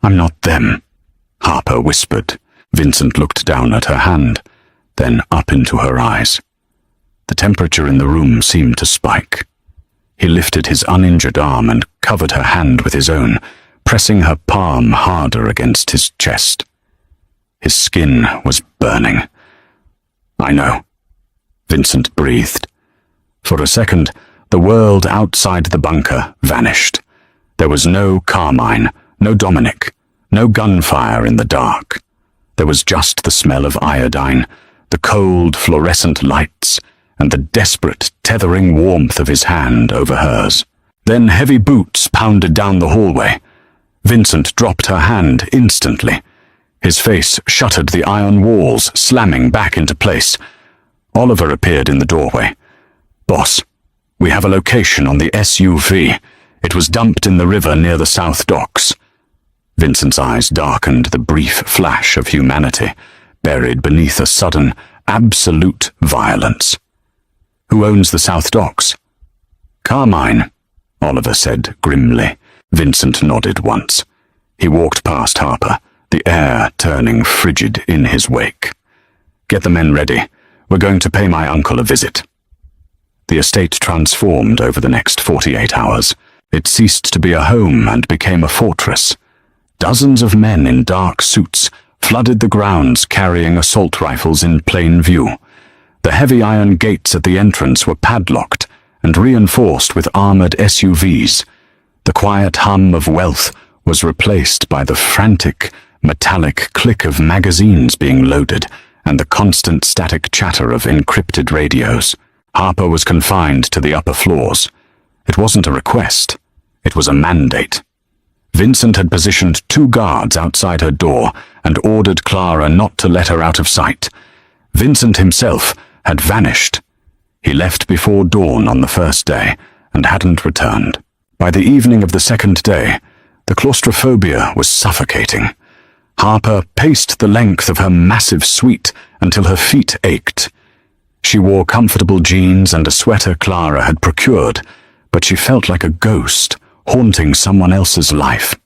"I'm not them," Harper whispered. Vincent looked down at her hand, then up into her eyes. The temperature in the room seemed to spike. He lifted his uninjured arm and covered her hand with his own, pressing her palm harder against his chest. His skin was burning. "I know," Vincent breathed. For a second, the world outside the bunker vanished. There was no Carmine, no Dominic, no gunfire in the dark. There was just the smell of iodine, the cold fluorescent lights, and the desperate, tethering warmth of his hand over hers. Then heavy boots pounded down the hallway. Vincent dropped her hand instantly. His face shuttered the iron walls, slamming back into place. Oliver appeared in the doorway. "Boss, we have a location on the SUV. It was dumped in the river near the south docks." Vincent's eyes darkened, the brief flash of humanity, buried beneath a sudden, absolute violence. Who owns the South Docks? Carmine, Oliver said grimly. Vincent nodded once. He walked past Harper, the air turning frigid in his wake. Get the men ready. We're going to pay my uncle a visit. The estate transformed over the next 48 hours. It ceased to be a home and became a fortress. Dozens of men in dark suits flooded the grounds carrying assault rifles in plain view. The heavy iron gates at the entrance were padlocked and reinforced with armored SUVs. The quiet hum of wealth was replaced by the frantic, metallic click of magazines being loaded and the constant static chatter of encrypted radios. Harper was confined to the upper floors. It wasn't a request. It was a mandate. Vincent had positioned 2 guards outside her door and ordered Clara not to let her out of sight. Vincent himself had vanished. He left before dawn on the first day and hadn't returned. By the evening of the second day, the claustrophobia was suffocating. Harper paced the length of her massive suite until her feet ached. She wore comfortable jeans and a sweater Clara had procured, but she felt like a ghost haunting someone else's life.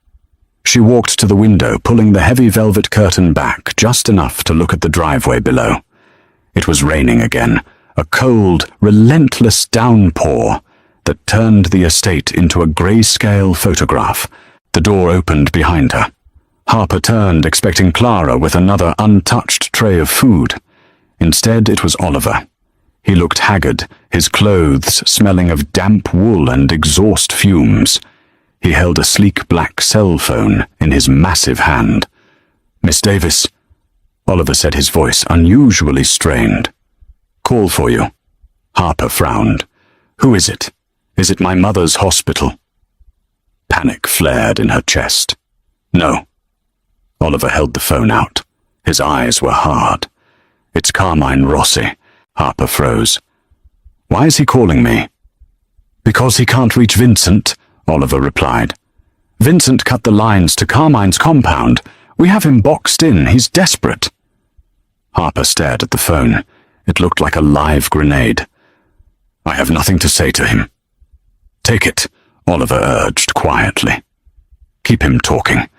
She walked to the window, pulling the heavy velvet curtain back just enough to look at the driveway below. It was raining again, a cold, relentless downpour that turned the estate into a grayscale photograph. The door opened behind her. Harper turned, expecting Clara with another untouched tray of food. Instead, it was Oliver. He looked haggard, his clothes smelling of damp wool and exhaust fumes. He held a sleek black cell phone in his massive hand. "Miss Davis," Oliver said, his voice unusually strained. "Call for you." Harper frowned. "Who is it? Is it my mother's hospital?" Panic flared in her chest. "No." Oliver held the phone out. His eyes were hard. "It's Carmine Rossi." Harper froze. "Why is he calling me?" "Because he can't reach Vincent," Oliver replied. "Vincent cut the lines to Carmine's compound. We have him boxed in. He's desperate." Harper stared at the phone. It looked like a live grenade. "I have nothing to say to him." "Take it," Oliver urged quietly. "Keep him talking.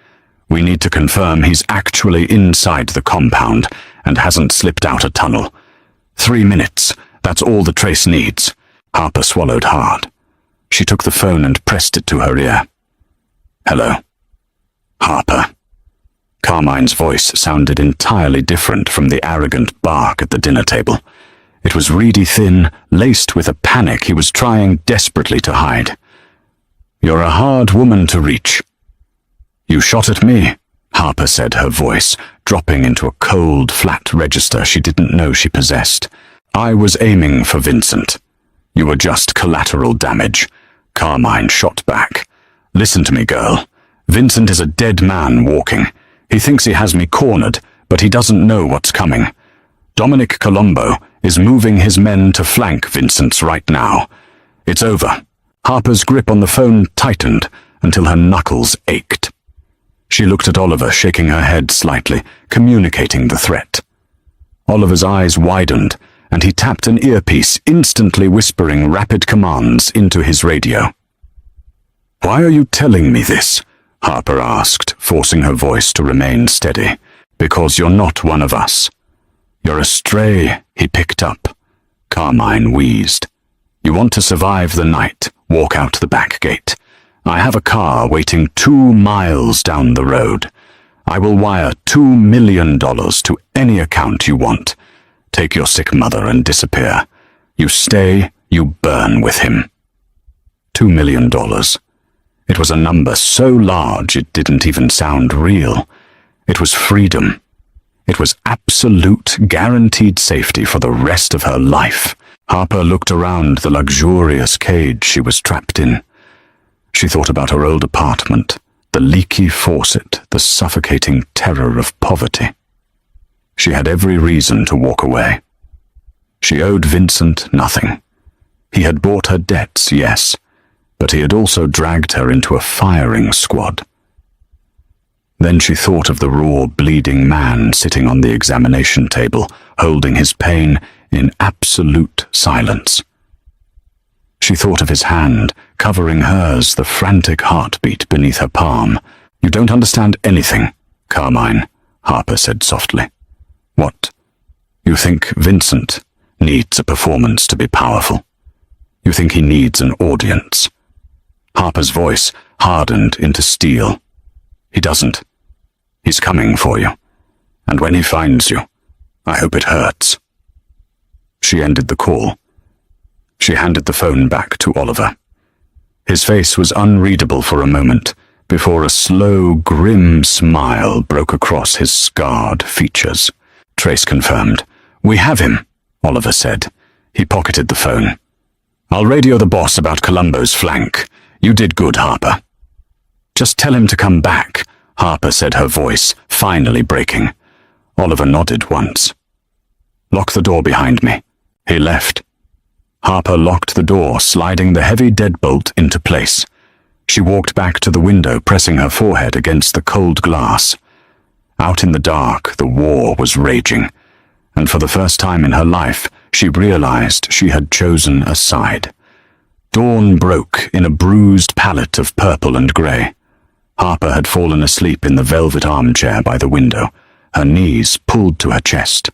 We need to confirm he's actually inside the compound and hasn't slipped out a tunnel. 3 minutes, that's all the trace needs." Harper swallowed hard. She took the phone and pressed it to her ear. "Hello." "Harper." Carmine's voice sounded entirely different from the arrogant bark at the dinner table. It was reedy thin, laced with a panic he was trying desperately to hide. "You're a hard woman to reach." "You shot at me," Harper said, her voice dropping into a cold, flat register she didn't know she possessed. "I was aiming for Vincent. You were just collateral damage." Carmine shot back. "Listen to me, girl. Vincent is a dead man walking. He thinks he has me cornered, but he doesn't know what's coming. Dominic Colombo is moving his men to flank Vincent's right now. It's over." Harper's grip on the phone tightened until her knuckles ached. She looked at Oliver, shaking her head slightly, communicating the threat. Oliver's eyes widened, and he tapped an earpiece, instantly whispering rapid commands into his radio. "Why are you telling me this?" Harper asked, forcing her voice to remain steady. "Because you're not one of us. You're a stray he picked up." Carmine wheezed. "You want to survive the night, walk out the back gate. I have a car waiting 2 miles down the road. I will wire $2 million to any account you want. Take your sick mother and disappear. You stay, you burn with him." $2 million. It was a number so large it didn't even sound real. It was freedom. It was absolute, guaranteed safety for the rest of her life. Harper looked around the luxurious cage she was trapped in. She thought about her old apartment, the leaky faucet, the suffocating terror of poverty. She had every reason to walk away. She owed Vincent nothing. He had bought her debts, yes, but he had also dragged her into a firing squad. Then she thought of the raw, bleeding man sitting on the examination table, holding his pain in absolute silence. She thought of his hand, covering hers, the frantic heartbeat beneath her palm. "You don't understand anything, Carmine," Harper said softly. "What? You think Vincent needs a performance to be powerful? You think he needs an audience?" Harper's voice hardened into steel. "He doesn't. He's coming for you. And when he finds you, I hope it hurts." She ended the call. She handed the phone back to Oliver. His face was unreadable for a moment, before a slow, grim smile broke across his scarred features. Trace confirmed. "We have him," Oliver said. He pocketed the phone. "I'll radio the boss about Columbo's flank. You did good, Harper." "Just tell him to come back," Harper said, her voice finally breaking. Oliver nodded once. "Lock the door behind me." He left. Harper locked the door, sliding the heavy deadbolt into place. She walked back to the window, pressing her forehead against the cold glass. Out in the dark, the war was raging, and for the first time in her life, she realized she had chosen a side. Dawn broke in a bruised palette of purple and grey. Harper had fallen asleep in the velvet armchair by the window, her knees pulled to her chest.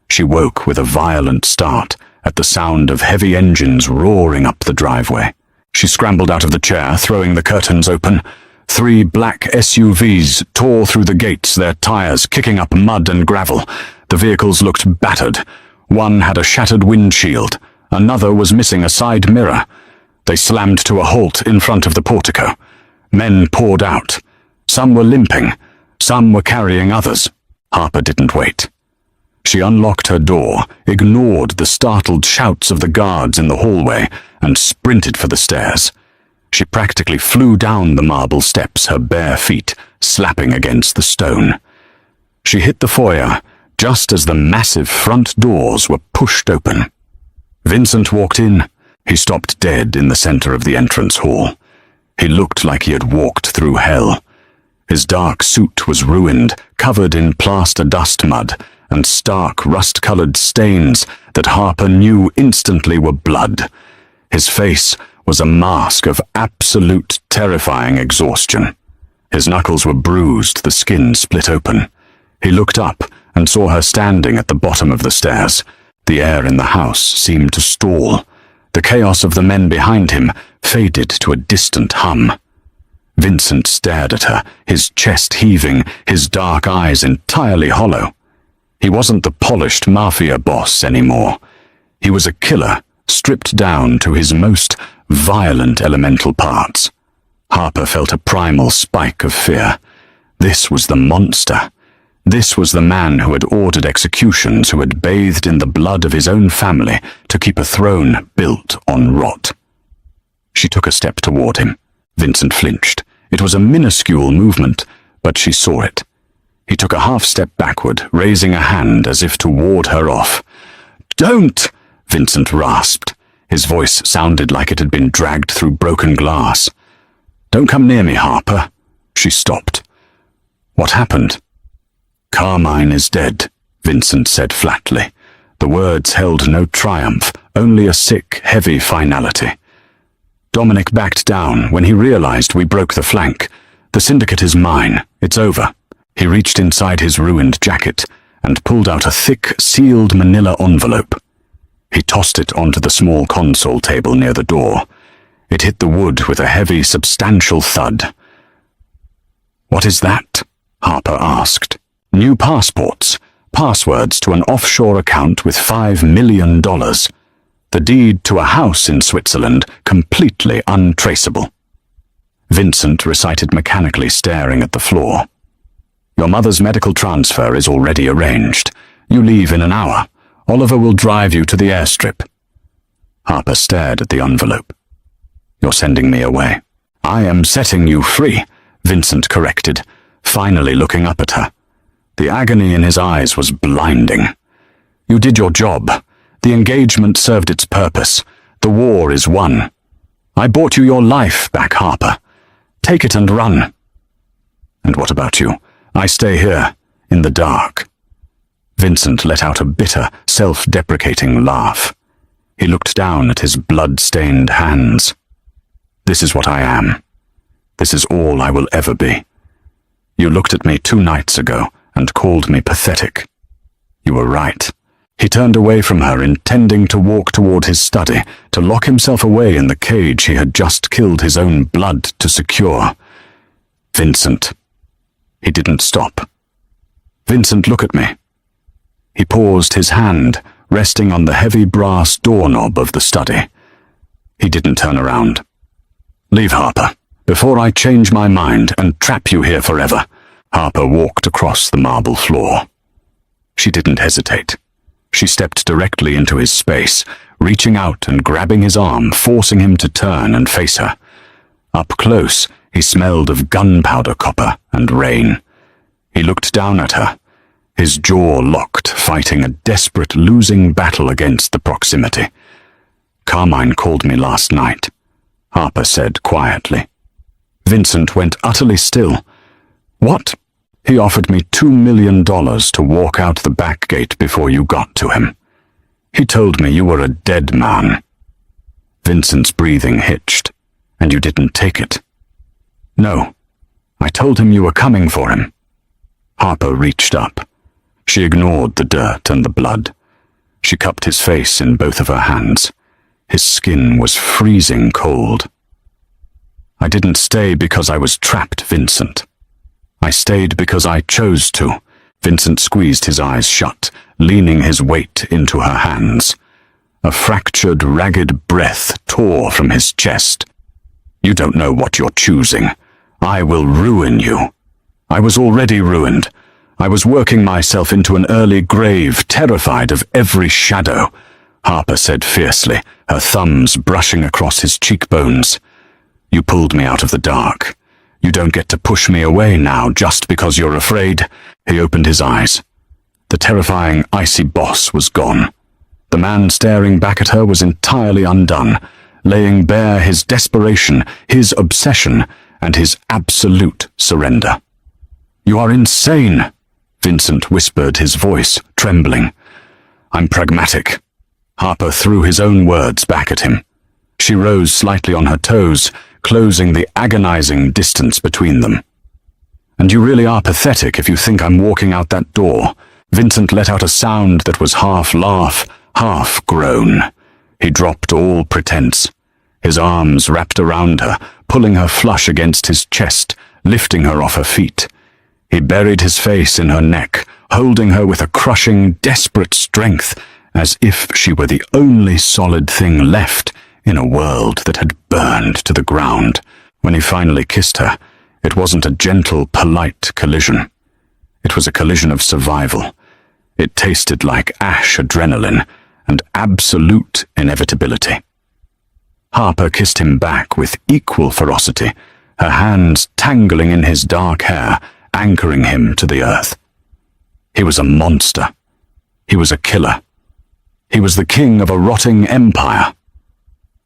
She woke with a violent start at the sound of heavy engines roaring up the driveway. She scrambled out of the chair, throwing the curtains open. 3 black SUVs tore through the gates, their tires kicking up mud and gravel. The vehicles looked battered. One had a shattered windshield. Another was missing a side mirror. They slammed to a halt in front of the portico. Men poured out. Some were limping. Some were carrying others. Harper didn't wait. She unlocked her door, ignored the startled shouts of the guards in the hallway, and sprinted for the stairs. She practically flew down the marble steps, her bare feet slapping against the stone. She hit the foyer just as the massive front doors were pushed open. Vincent walked in. He stopped dead in the center of the entrance hall. He looked like he had walked through hell. His dark suit was ruined, covered in plaster dust mud, and stark rust-colored stains that Harper knew instantly were blood. His face was a mask of absolute terrifying exhaustion. His knuckles were bruised, the skin split open. He looked up and saw her standing at the bottom of the stairs. The air in the house seemed to stall. The chaos of the men behind him faded to a distant hum. Vincent stared at her, his chest heaving, his dark eyes entirely hollow. He wasn't the polished Mafia boss anymore. He was a killer, stripped down to his most violent elemental parts. Harper felt a primal spike of fear. This was the monster. This was the man who had ordered executions, who had bathed in the blood of his own family to keep a throne built on rot. She took a step toward him. Vincent flinched. It was a minuscule movement, but she saw it. He took a half-step backward, raising a hand as if to ward her off. "Don't!" Vincent rasped. His voice sounded like it had been dragged through broken glass. "Don't come near me, Harper." She stopped. "What happened?" "Carmine is dead," Vincent said flatly. The words held no triumph, only a sick, heavy finality. "Dominic backed down when he realized we broke the flank. The syndicate is mine. It's over." He reached inside his ruined jacket and pulled out a thick, sealed manila envelope. He tossed it onto the small console table near the door. It hit the wood with a heavy, substantial thud. "What is that?" Harper asked. "New passports, passwords to an offshore account with $5 million. The deed to a house in Switzerland, completely untraceable." Vincent recited mechanically, staring at the floor. "Your mother's medical transfer is already arranged. You leave in an hour. Oliver will drive you to the airstrip." Harper stared at the envelope. "You're sending me away." "I am setting you free," Vincent corrected, finally looking up at her. The agony in his eyes was blinding. "You did your job. The engagement served its purpose. The war is won. I bought you your life back, Harper. Take it and run." "And what about you?" I stay here, in the dark." Vincent let out a bitter, self-deprecating laugh. He looked down at his blood-stained hands. "This is what I am. This is all I will ever be. You looked at me 2 nights ago and called me pathetic. You were right." He turned away from her, intending to walk toward his study, to lock himself away in the cage he had just killed his own blood to secure. "Vincent." He didn't stop. "Vincent, look at me." He paused, his hand resting on the heavy brass doorknob of the study. He didn't turn around. "Leave, Harper, before I change my mind and trap you here forever." Harper walked across the marble floor. She didn't hesitate. She stepped directly into his space, reaching out and grabbing his arm, forcing him to turn and face her. Up close, he smelled of gunpowder copper and rain. He looked down at her, his jaw locked, fighting a desperate losing battle against the proximity. "Carmine called me last night," Harper said quietly. Vincent went utterly still. "What?" "He offered me $2 million to walk out the back gate before you got to him. He told me you were a dead man." Vincent's breathing hitched. "And you didn't take it?" "No. I told him you were coming for him." Harper reached up. She ignored the dirt and the blood. She cupped his face in both of her hands. His skin was freezing cold. "I didn't stay because I was trapped, Vincent. I stayed because I chose to." Vincent squeezed his eyes shut, leaning his weight into her hands. A fractured, ragged breath tore from his chest. "You don't know what you're choosing. I will ruin you." "I was already ruined. I was working myself into an early grave, terrified of every shadow," Harper said fiercely, her thumbs brushing across his cheekbones. "You pulled me out of the dark. You don't get to push me away now just because you're afraid." He opened his eyes. The terrifying, icy boss was gone. The man staring back at her was entirely undone, laying bare his desperation, his obsession, and his absolute surrender. "You are insane," Vincent whispered, his voice trembling. "I'm pragmatic." Harper threw his own words back at him. She rose slightly on her toes, closing the agonizing distance between them. "And you really are pathetic if you think I'm walking out that door." Vincent let out a sound that was half laugh, half groan. He dropped all pretense. His arms wrapped around her, pulling her flush against his chest, lifting her off her feet. He buried his face in her neck, holding her with a crushing, desperate strength, as if she were the only solid thing left in a world that had burned to the ground. When he finally kissed her, it wasn't a gentle, polite collision. It was a collision of survival. It tasted like ash adrenaline and absolute inevitability. Harper kissed him back with equal ferocity, her hands tangling in his dark hair, anchoring him to the earth. He was a monster. He was a killer. He was the king of a rotting empire.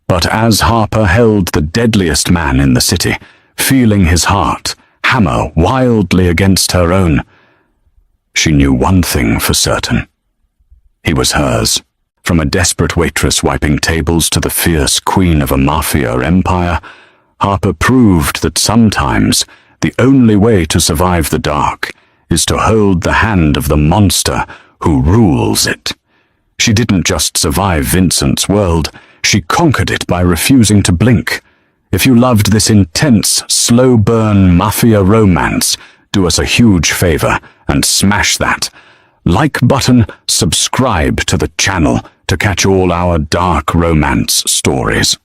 But as Harper held the deadliest man in the city, feeling his heart hammer wildly against her own, she knew one thing for certain. He was hers. From a desperate waitress wiping tables to the fierce queen of a Mafia empire, Harper proved that sometimes the only way to survive the dark is to hold the hand of the monster who rules it. She didn't just survive Vincent's world, she conquered it by refusing to blink. If you loved this intense, slow-burn Mafia romance, do us a huge favor and smash that like button, subscribe to the channel to catch all our dark romance stories.